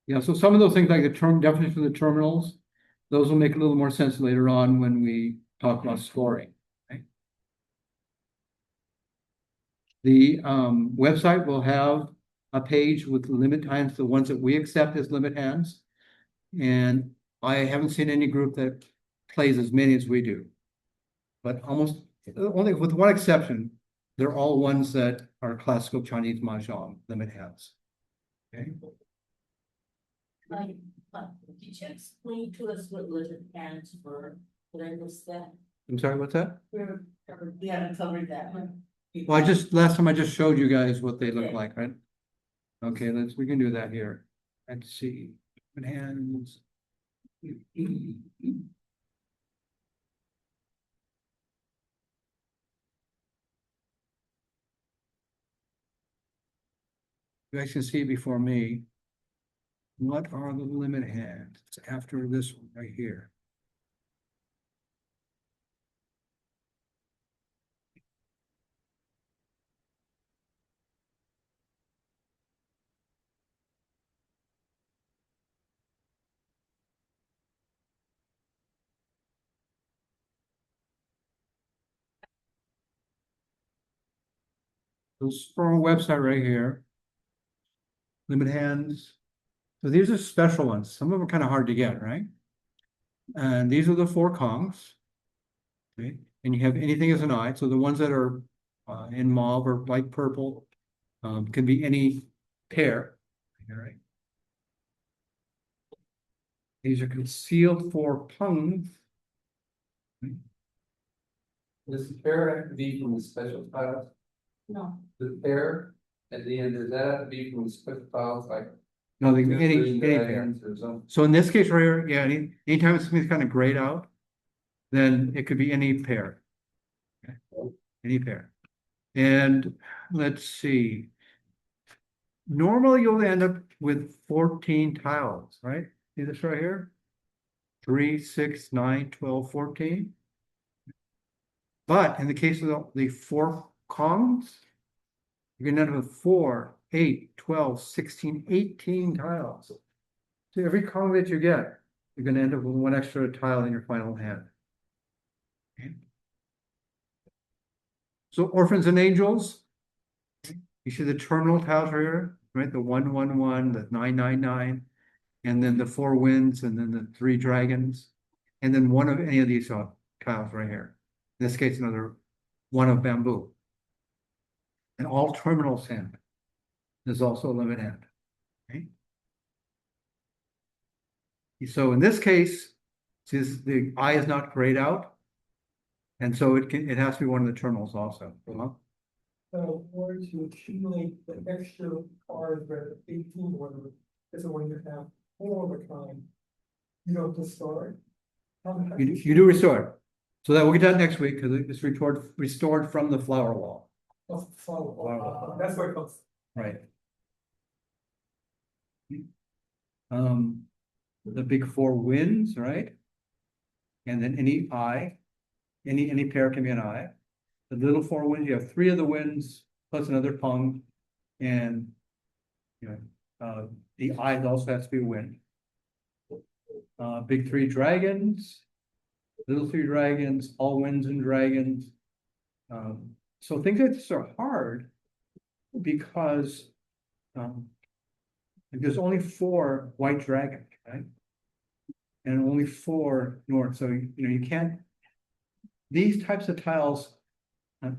Yeah, so some of those things like the term definition of the terminals, those will make a little more sense later on when we talk about scoring. Okay? The website will have a page with limit hands, the ones that we accept as limit hands. And I haven't seen any group that plays as many as we do. But almost, only with one exception, they're all ones that are classical Chinese Mahjong limit hands. Okay. Like, did you explain to us what limit hands were? Did I miss that? I'm sorry, what's that? We haven't covered that one. Well, last time I just showed you guys what they look Okay. like, right? Okay, we can do that here. Let's see, limit hands. You guys can see before me. What are the limit hands? It's after this one right here. This is from our website right here. Limit hands. So these are special ones. Some of them are kind of hard to get, right? And these are the 4 Kongs. Okay, and you have anything as an eye. So the ones that are in mauve or light purple can be any pair. All right. These are concealed for pungs. Does the pair have to be from the special tiles? No, The pair at the end, does that have to be from the special tiles like? No, they two any green pair. dragons or something? So in this case right here, yeah, anytime something's kind of grayed out, then it could be any pair. Okay, any pair. And let's see. Normally you'll end up with 14 tiles, right? See this right here? 3, 6, 9, 12, 14. But in the case of the 4 Kongs, you're gonna end up with 4, 8, 12, 16, 18 tiles. So every Kong that you get, you're gonna end up with 1 extra tile in your final hand. Okay. So orphans and angels, you see the terminal tiles here, right? The 1, 1, 1, the 9, 9, 9, and then the 4 winds, and then the 3 dragons, and then one of any of these tiles right here. In this case, another one of bamboo. And all terminals hand. There's also a limit hand. Okay. So in this case, since the eye is not grayed out, and so it has to be one of the terminals also. So, or to accumulate the extra cards that are 18 or whatever, is when you have 4 of a kind. You don't discard. You do restore. So that we'll get that next week because it's restored from the flower wall. That's what it comes. Right. The big 4 wins, right? And then any eye, any pair can be an eye. The little 4 wins, you have 3 of the wins plus another pung, and you know, the eye also has to be a win. Big 3 dragons, little 3 dragons, all wins and dragons. So things like this are hard because there's only 4 white dragons, right? And only 4 north. So you can't. These types of tiles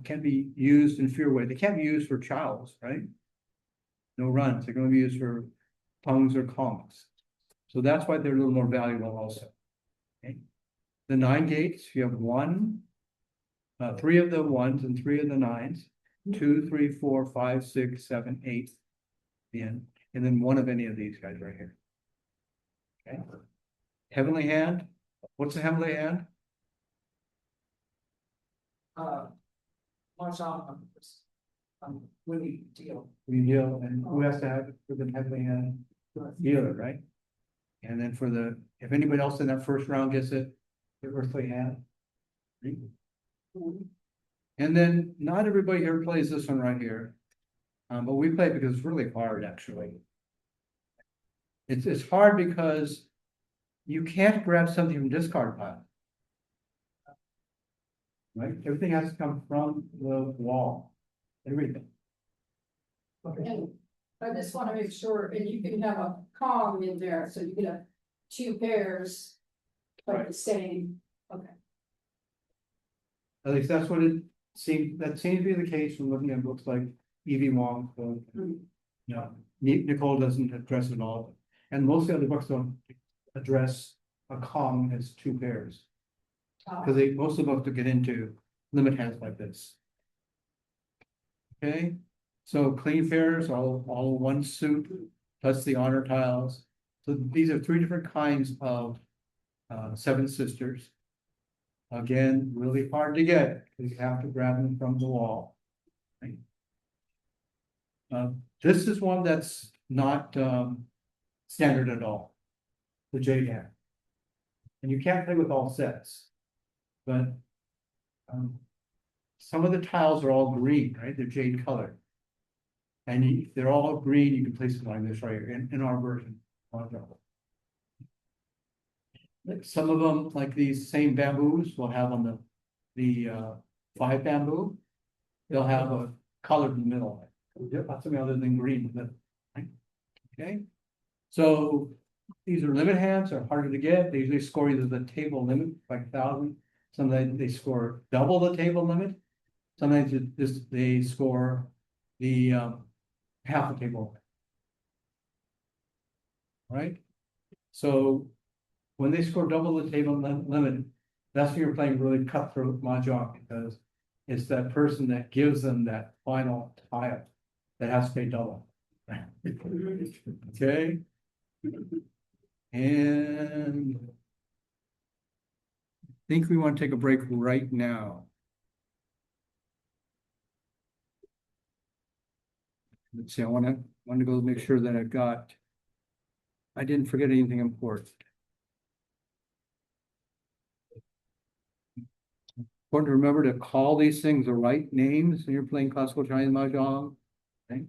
can be used in fewer ways. They can't be used for chows, right? No runs. They're going to be used for pungs or kongs. So that's why they're a little more valuable also. Okay. The 9 gates, you have 3 of the 1s and 3 of the 9s, 2, 3, 4, 5, 6, 7, 8, the end, and then 1 of any of these guys right here. Okay. Heavenly hand. What's the heavenly hand? Watch out, Willie deal. We deal, and who has to have it for the heavenly hand? Dealer, right? And then for the, if anybody else in that first round gets it, the earthly hand. And then not everybody here plays this one right here. But we play it because it's really hard, actually. It's hard because you can't grab something from discard pile. Right? Everything has to come from the wall. Everything. And I just wanna make sure, and you can have a Kong in there, so you can have 2 pairs. But the same, okay. At least that's what it seems, that seems to be the case from looking at books like E.V. Wong's book. Yeah, Nicole doesn't address it all, and most of the other books don't address a Kong as 2 pairs. Because most of the books to get into limit hands like this. Okay, so clean pairs, all 1 suit, plus the honor tiles. So these are 3 different kinds of 7 sisters. Again, really hard to get, because you have to grab them from the wall. Right? This is one that's not standard at all. The jade hand. And you can't play with all sets. But some of the tiles are all green, right? They're jade colored. And if they're all green, you can place them like this right here in our version. Some of them, like these same bamboos, will have on the 5 bamboo, they'll have a color in the middle. Something other than green. Right? Okay. So these are limit hands, are harder to get. They usually score either the table limit by 1,000. Sometimes they score double the table limit. Sometimes they score the half the table limit. Right? So when they score double the table limit, that's when you're playing really cutthroat mahjong, because it's that person that gives them that final tile that has to pay double. Okay? And I think we want to take a break right now. Let's see, I want to go make sure that I didn't forget anything important. Important to remember to call these things the right names when you're playing classical Chinese mahjong. Okay.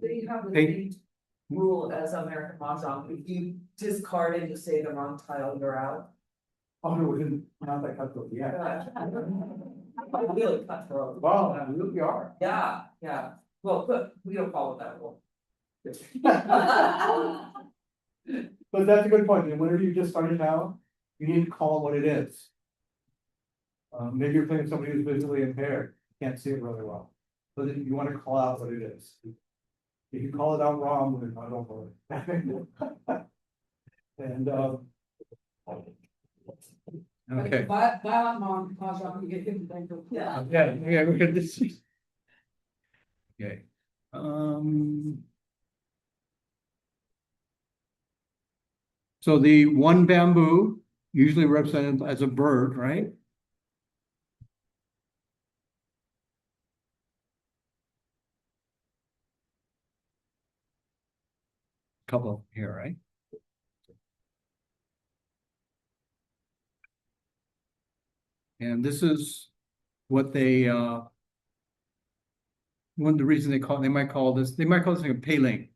They have the Hey. same rule as American Mahjong, if you discard and you say the wrong tile, you're out. Oh, no, we didn't, not that cutthroat, yeah. Really cutthroat. Well, we are. Yeah, well, but we don't follow that rule. But that's a good point, and whenever you just started out, you need to call it what it is. Maybe you're playing somebody who's visually impaired, can't see it really well, so then you want to call out what it is. If you call it out wrong, then I don't know it. And, okay. Violent mahjong, you get hit with ankle. Yeah. Yeah, we're gonna see. Okay. So the one bamboo, usually represented as a bird, right? Couple here, right? And this is what they one of the reasons they might call this thing a peiling,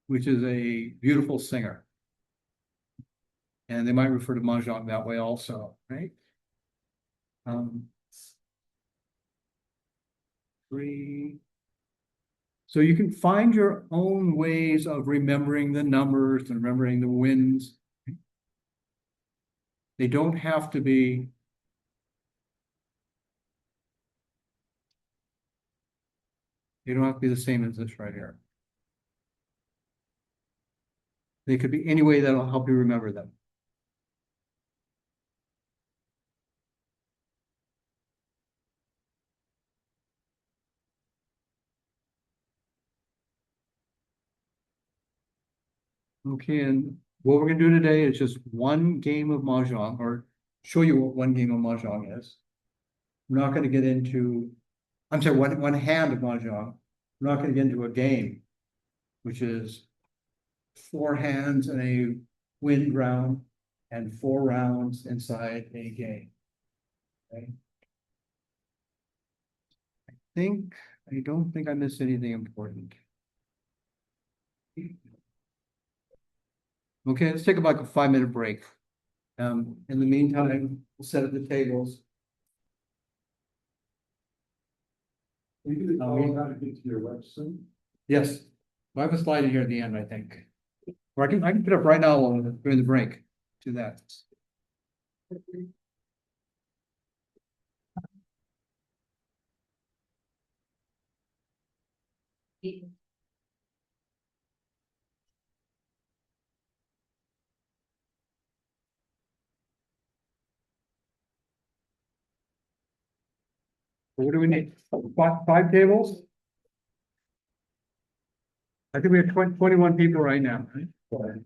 which is a beautiful singer. And they might refer to mahjong that way also, right? Three. So you can find your own ways of remembering the numbers and remembering the winds. They don't have to be. They don't have to be the same as this right here. They could be any way that'll help you remember them. Okay, and what we're gonna do today is just one game of mahjong, or show you what one game of mahjong is. We're not gonna get into, I'm sorry, one hand of mahjong. We're not gonna get into a game, which is 4 hands in a wind round and 4 rounds inside a game. Okay. I don't think I missed anything important. Okay, let's take about a 5-minute break. In the meantime, we'll set up the tables. You can call how to get to your website. Yes, I have a slide in here at the end, I think. Or I can put up right now during the break to that. What do we need? 5 tables? I think we have 21 people right now. Right?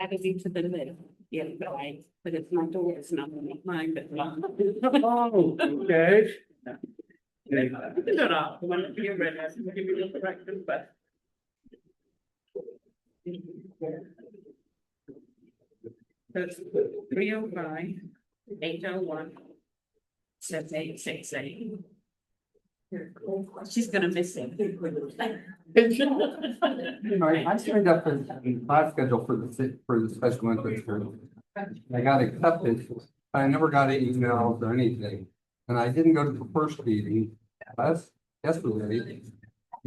I could be to the middle, yeah, right, but it's my door, it's not mine, but. Oh, okay. Shut up, when you're ready, I can give you the corrections, but. So it's 305, 801, 7868. She's gonna miss it. I signed up for the class schedule for the special interest group. I got accepted, I never got any emails or anything, and I didn't go to the first meeting. That's really.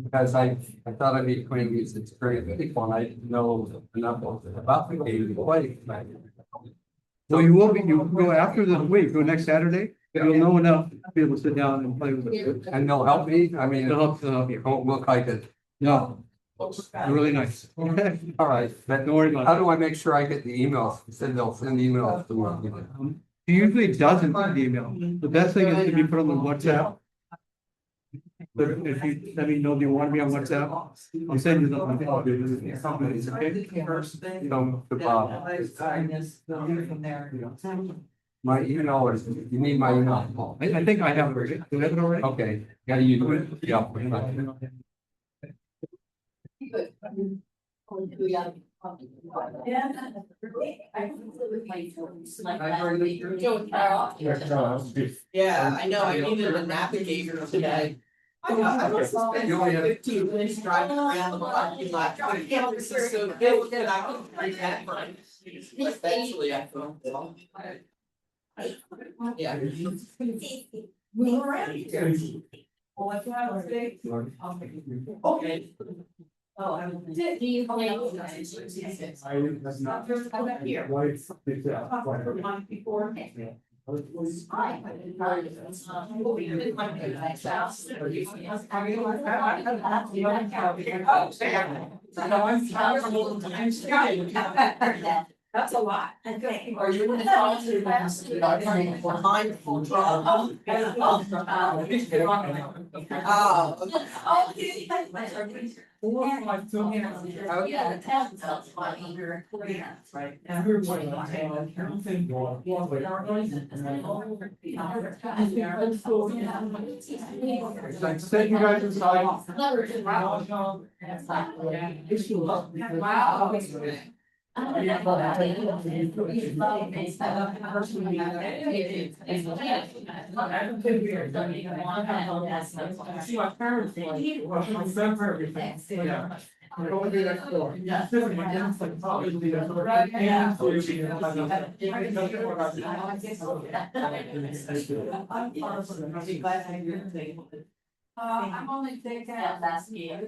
Because I thought I'd be putting these experienced people and I didn't know enough about the game to play. Well, you will be, you go after the week, go next Saturday, you'll know enough to be able to sit down and play with it. And they'll help me, I mean, They'll help it you. won't look like it. No, they're really nice. Don't All right, but worry about how it. do I make sure I get the emails? You said they'll send emails to me. He usually doesn't send the email. The best thing is to be put on the WhatsApp. But if you, let me know if you want to be on WhatsApp, I'll send you the. So, the Bob. My email is, you need my email. I think I have it. Do you have it already? Okay, yeah, you do it. Yeah. Yeah, I know, I needed a navigator today. I must have spent 15 minutes driving around the parking lot, but the campus is so big that I couldn't read that right. Eventually I found it. Yeah. Move around here. Oh, I thought I was big. Okay. Oh, I don't. Do you play? Here. One before. That's a lot. Are you gonna talk to behind full draw? I sent you guys inside. Wow. See my parents. Remember everything. Yeah. Go to the next door. I'm only thinking. Last year.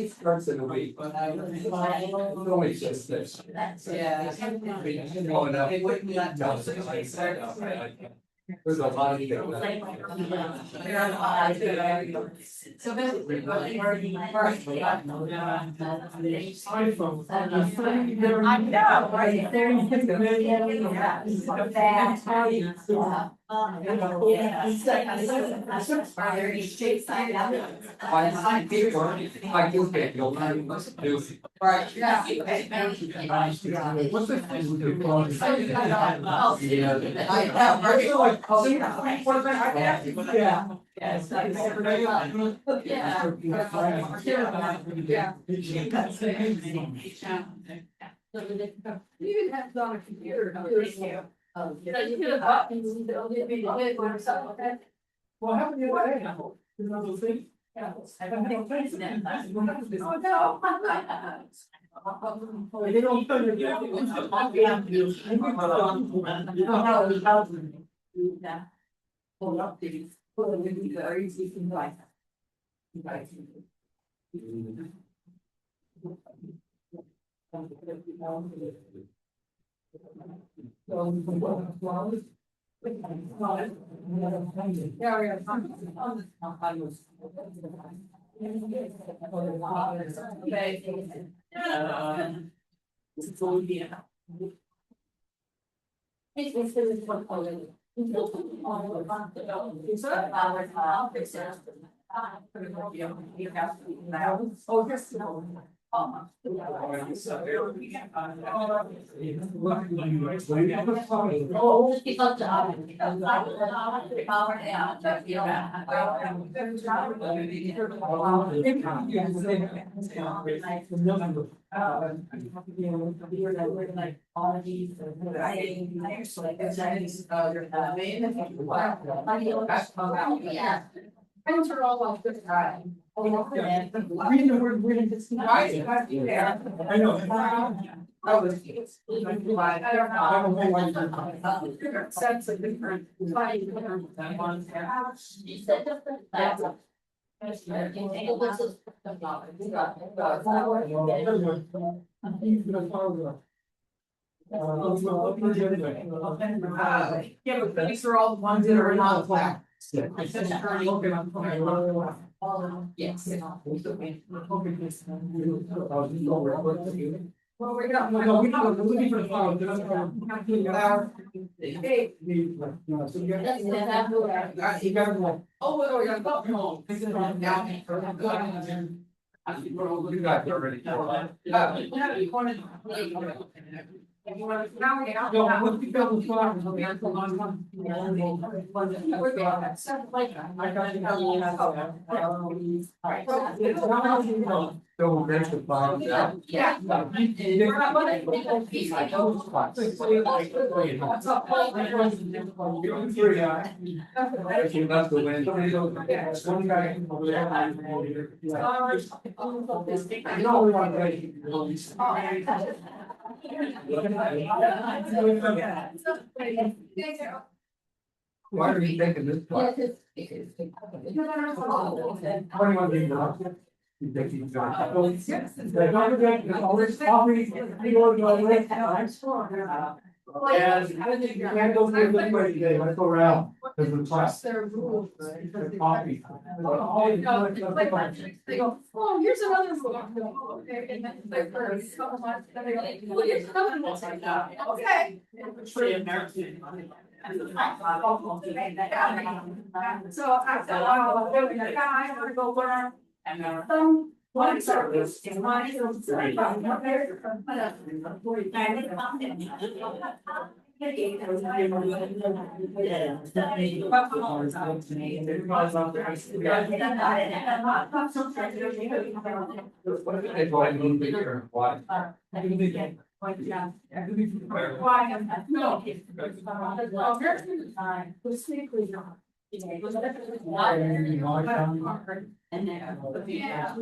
Starts in a week. It's always just this. Yeah. Going up. There's a lot of things. So basically, I know, right? I think like you get your money must do. Right. yeah. What's the I know, right? Yeah. Yes. You can have it on a computer. Well, how many other day now? Another thing? Oh, no. They don't tell you. Oh, it's up to us. Yeah. Friends are all off the time. Reading the word, reading this. Right. I know. Oh, it's. Sense of different. You said that. Yeah, but these are all the ones that are not black. Yes. Well, we're not. No, we're not looking for the file. Hey, You That's got one. oh, what are you talking about? You guys already. No, what we got was fine. Don't make the file down. Yeah. We're not gonna make a piece like those. Actually, that's the way. One guy. Why are you taking this file? Can't go through the way today, let's go around. There's a class. Their rules. Coffee. They go, oh, here's another rule. Okay, and then they're first, couple months, then they go, well, here's another rule. It's like, okay. So I said, oh, I'm gonna go learn. One service is my. Why? And then. Yeah.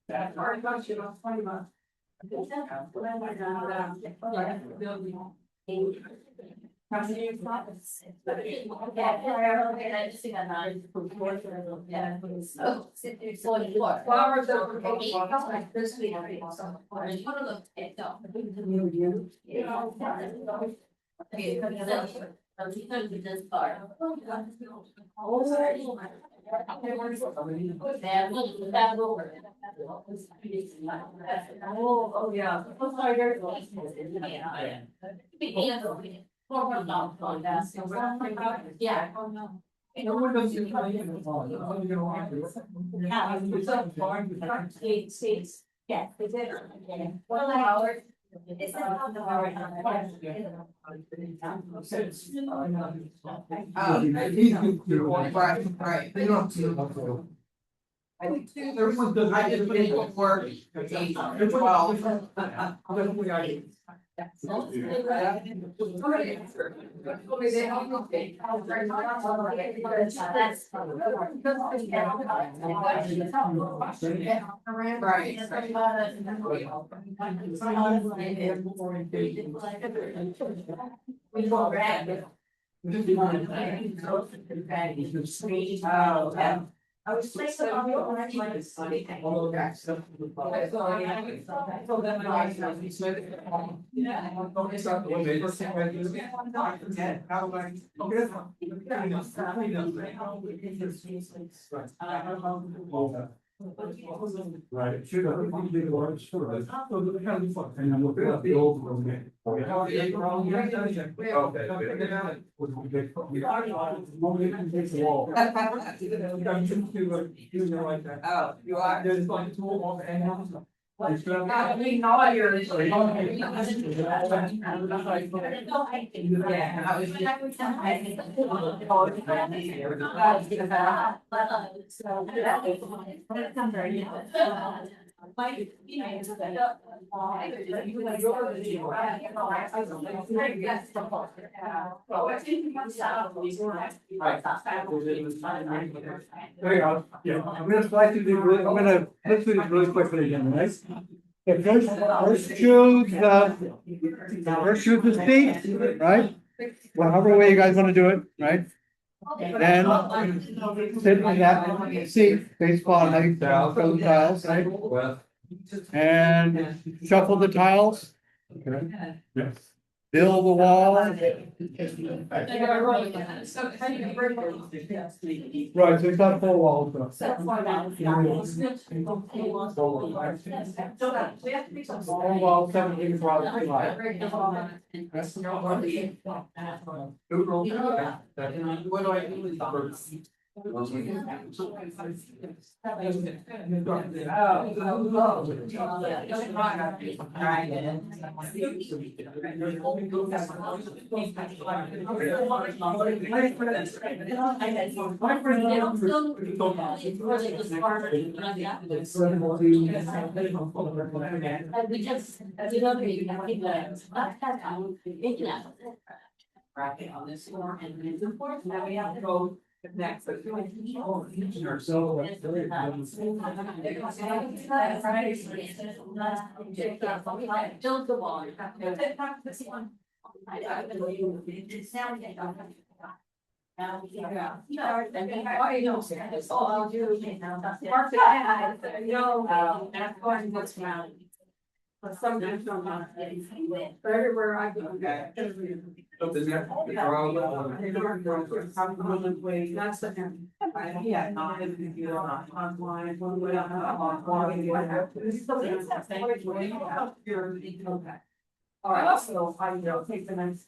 That's already got you on 20 months. Flowers over this week. This part. Oh, yeah. Yeah. States. Yeah, they did. 1 hour. It's Right. They don't do. I think too, there's one that I did make work. 12. I was like, so I'm like, All of that stuff. Right, should have been the large store. And I'm looking at the old one. Oh, you are. There's like two of them. There you go. Yeah, I'm gonna slide through these, I'm gonna, let's do this really quickly again, right? Okay, first choose the seat, right? Whatever way you guys wanna do it, right? Then sit in that seat, face bottom, how you fill the tiles, right? Well, And shuffle the tiles. Yes. Fill the wall. Right, so it's not full wall. Full wall, 17 across the line. What do I do with the bracket on this floor, and it's important that we have to go next. So build the wall. Now, it's all I'll do. Mark that. No, that's going what's around. But sometimes don't want to. Everywhere I go. That's the Yeah, not if you're on online, one way on. All right, so I will take the next.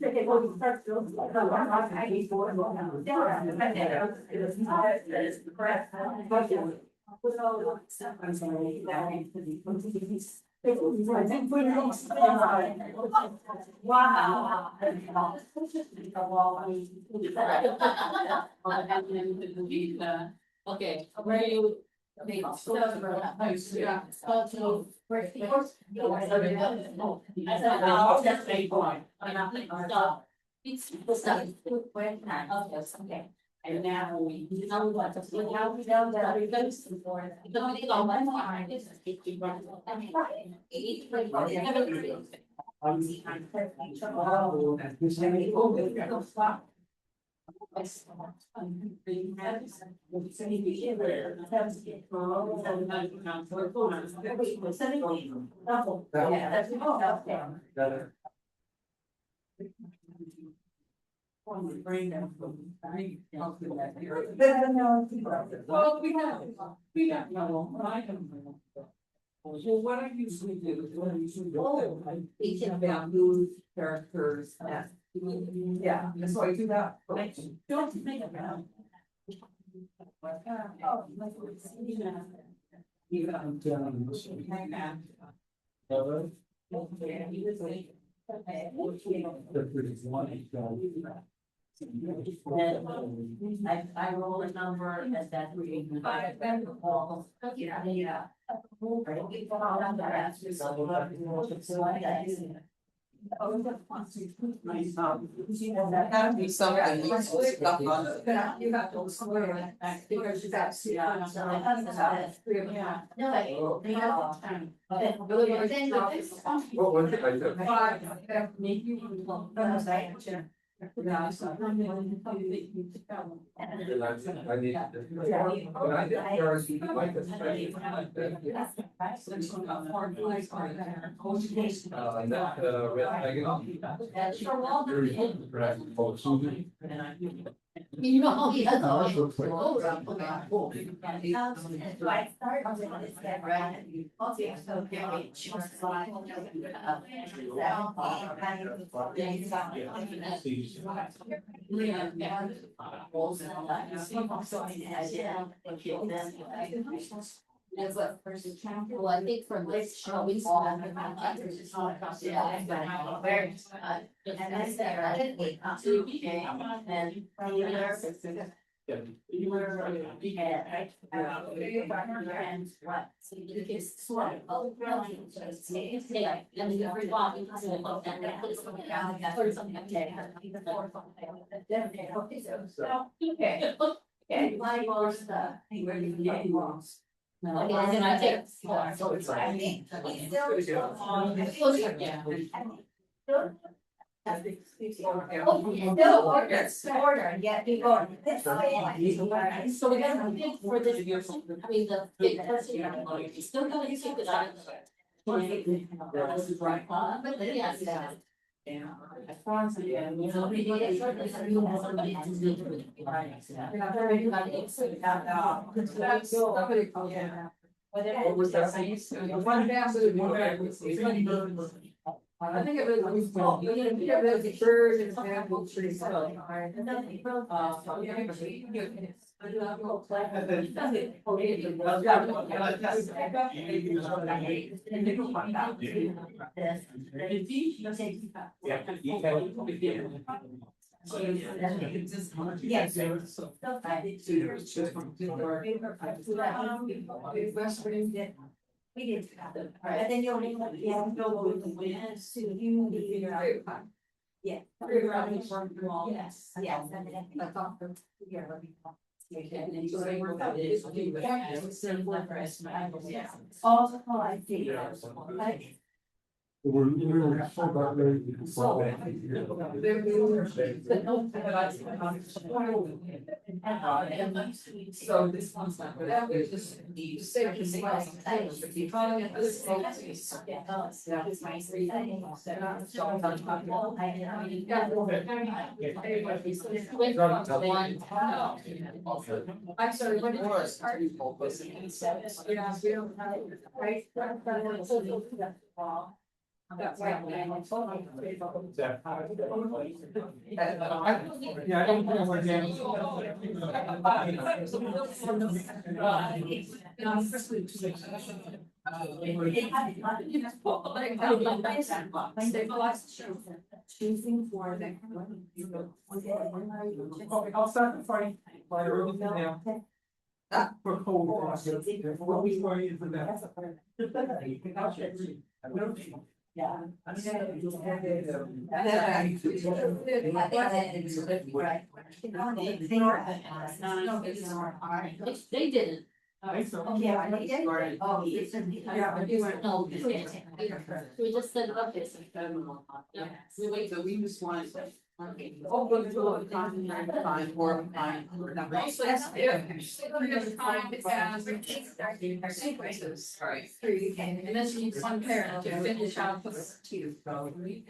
Wow. Okay, where you? Okay, so, yeah, so, where? I said, oh, that's a point. It's okay. And now we know what to do, how we know that we go for it. Because we don't want to it's well, we have, no, I don't know. Well, what I usually do is when I usually go, I teach about who characters that. Yeah, and so I do that, but I don't think about. I roll a number as that reading. Yeah. Gotta be something. You have to swear that because you got. What was it I said? I need. You know, he has all. Well, I think from this show, we saw. And that's there, I didn't wait. You were, yeah, right? And what? So you can sort of, oh, really? Yeah, and the every one, and then put something down, or something, okay. Okay, so, okay. Okay, my was the, where you get lost. No, and then I take. So it's like, I mean. Yeah. No, order, yeah, people. So we got a bid for this, I mean, the big person, you still gotta keep it on. But yes, yeah. What was that? I think it was, well, you know, it was a bird and a apple tree. Yes. We did. And then you'll, yeah, go with the wind, so you figure out. Yeah. Yes, yes, and then I thought for here, let me. Oh, I see. We're so about ready to So this one's not. That was just. You say it's if you find it, this is. I'm sorry, when it was. That's right. Yeah, I don't know what Choosing for the. I'll start the fight by early now. For cold. What we going into that? Yeah. They didn't. Yeah. Oh, it's. Yeah. We just said up this. We wait, so we just wanted to. Oh, but we'll find more time. Also, that's our sequences. Right. And then you need one parent to finish out the two.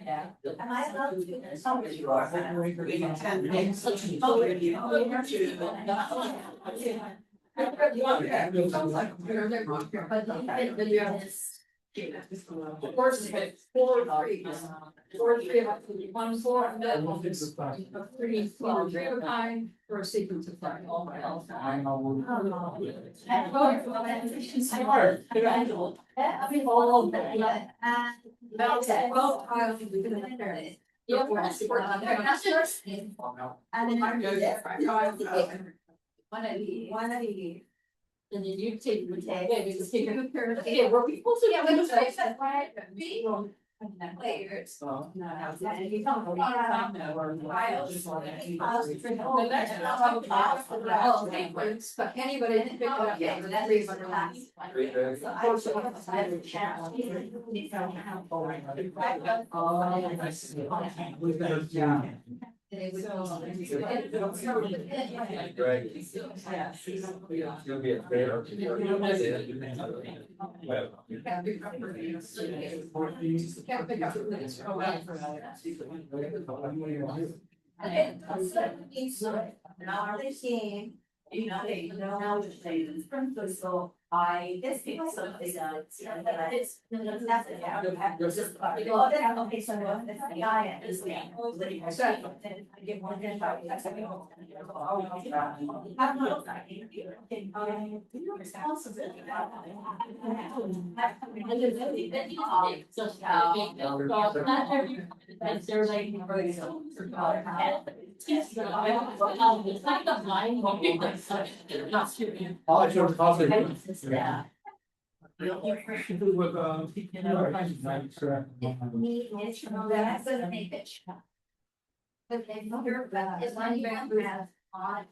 Yeah. And I love to. Of course, it's 4 3. 4 3 1 4 and then 3 well, 3 of a kind for a sequence of 5. All my else. I mean, all of that. About 12 tiles we can enter it. Yeah, and then I go there. One of the. And then you take the tag, yeah, you just take a good pair of. Yeah, we're people, so yeah, we just say that, right? Layers. No, and you come from. But anybody didn't pick it up yet, but that's reason for that. You'll be a fair. Now are they seeing? You know, they know the things from the so I this people something else. It's that's it. Yeah, just okay, so this guy is the I get one thing about it. It's like a blind movie, like such, not stupid. Oh, it's your coffee. Yeah. With, That's a make it. But they never, it's when you have on,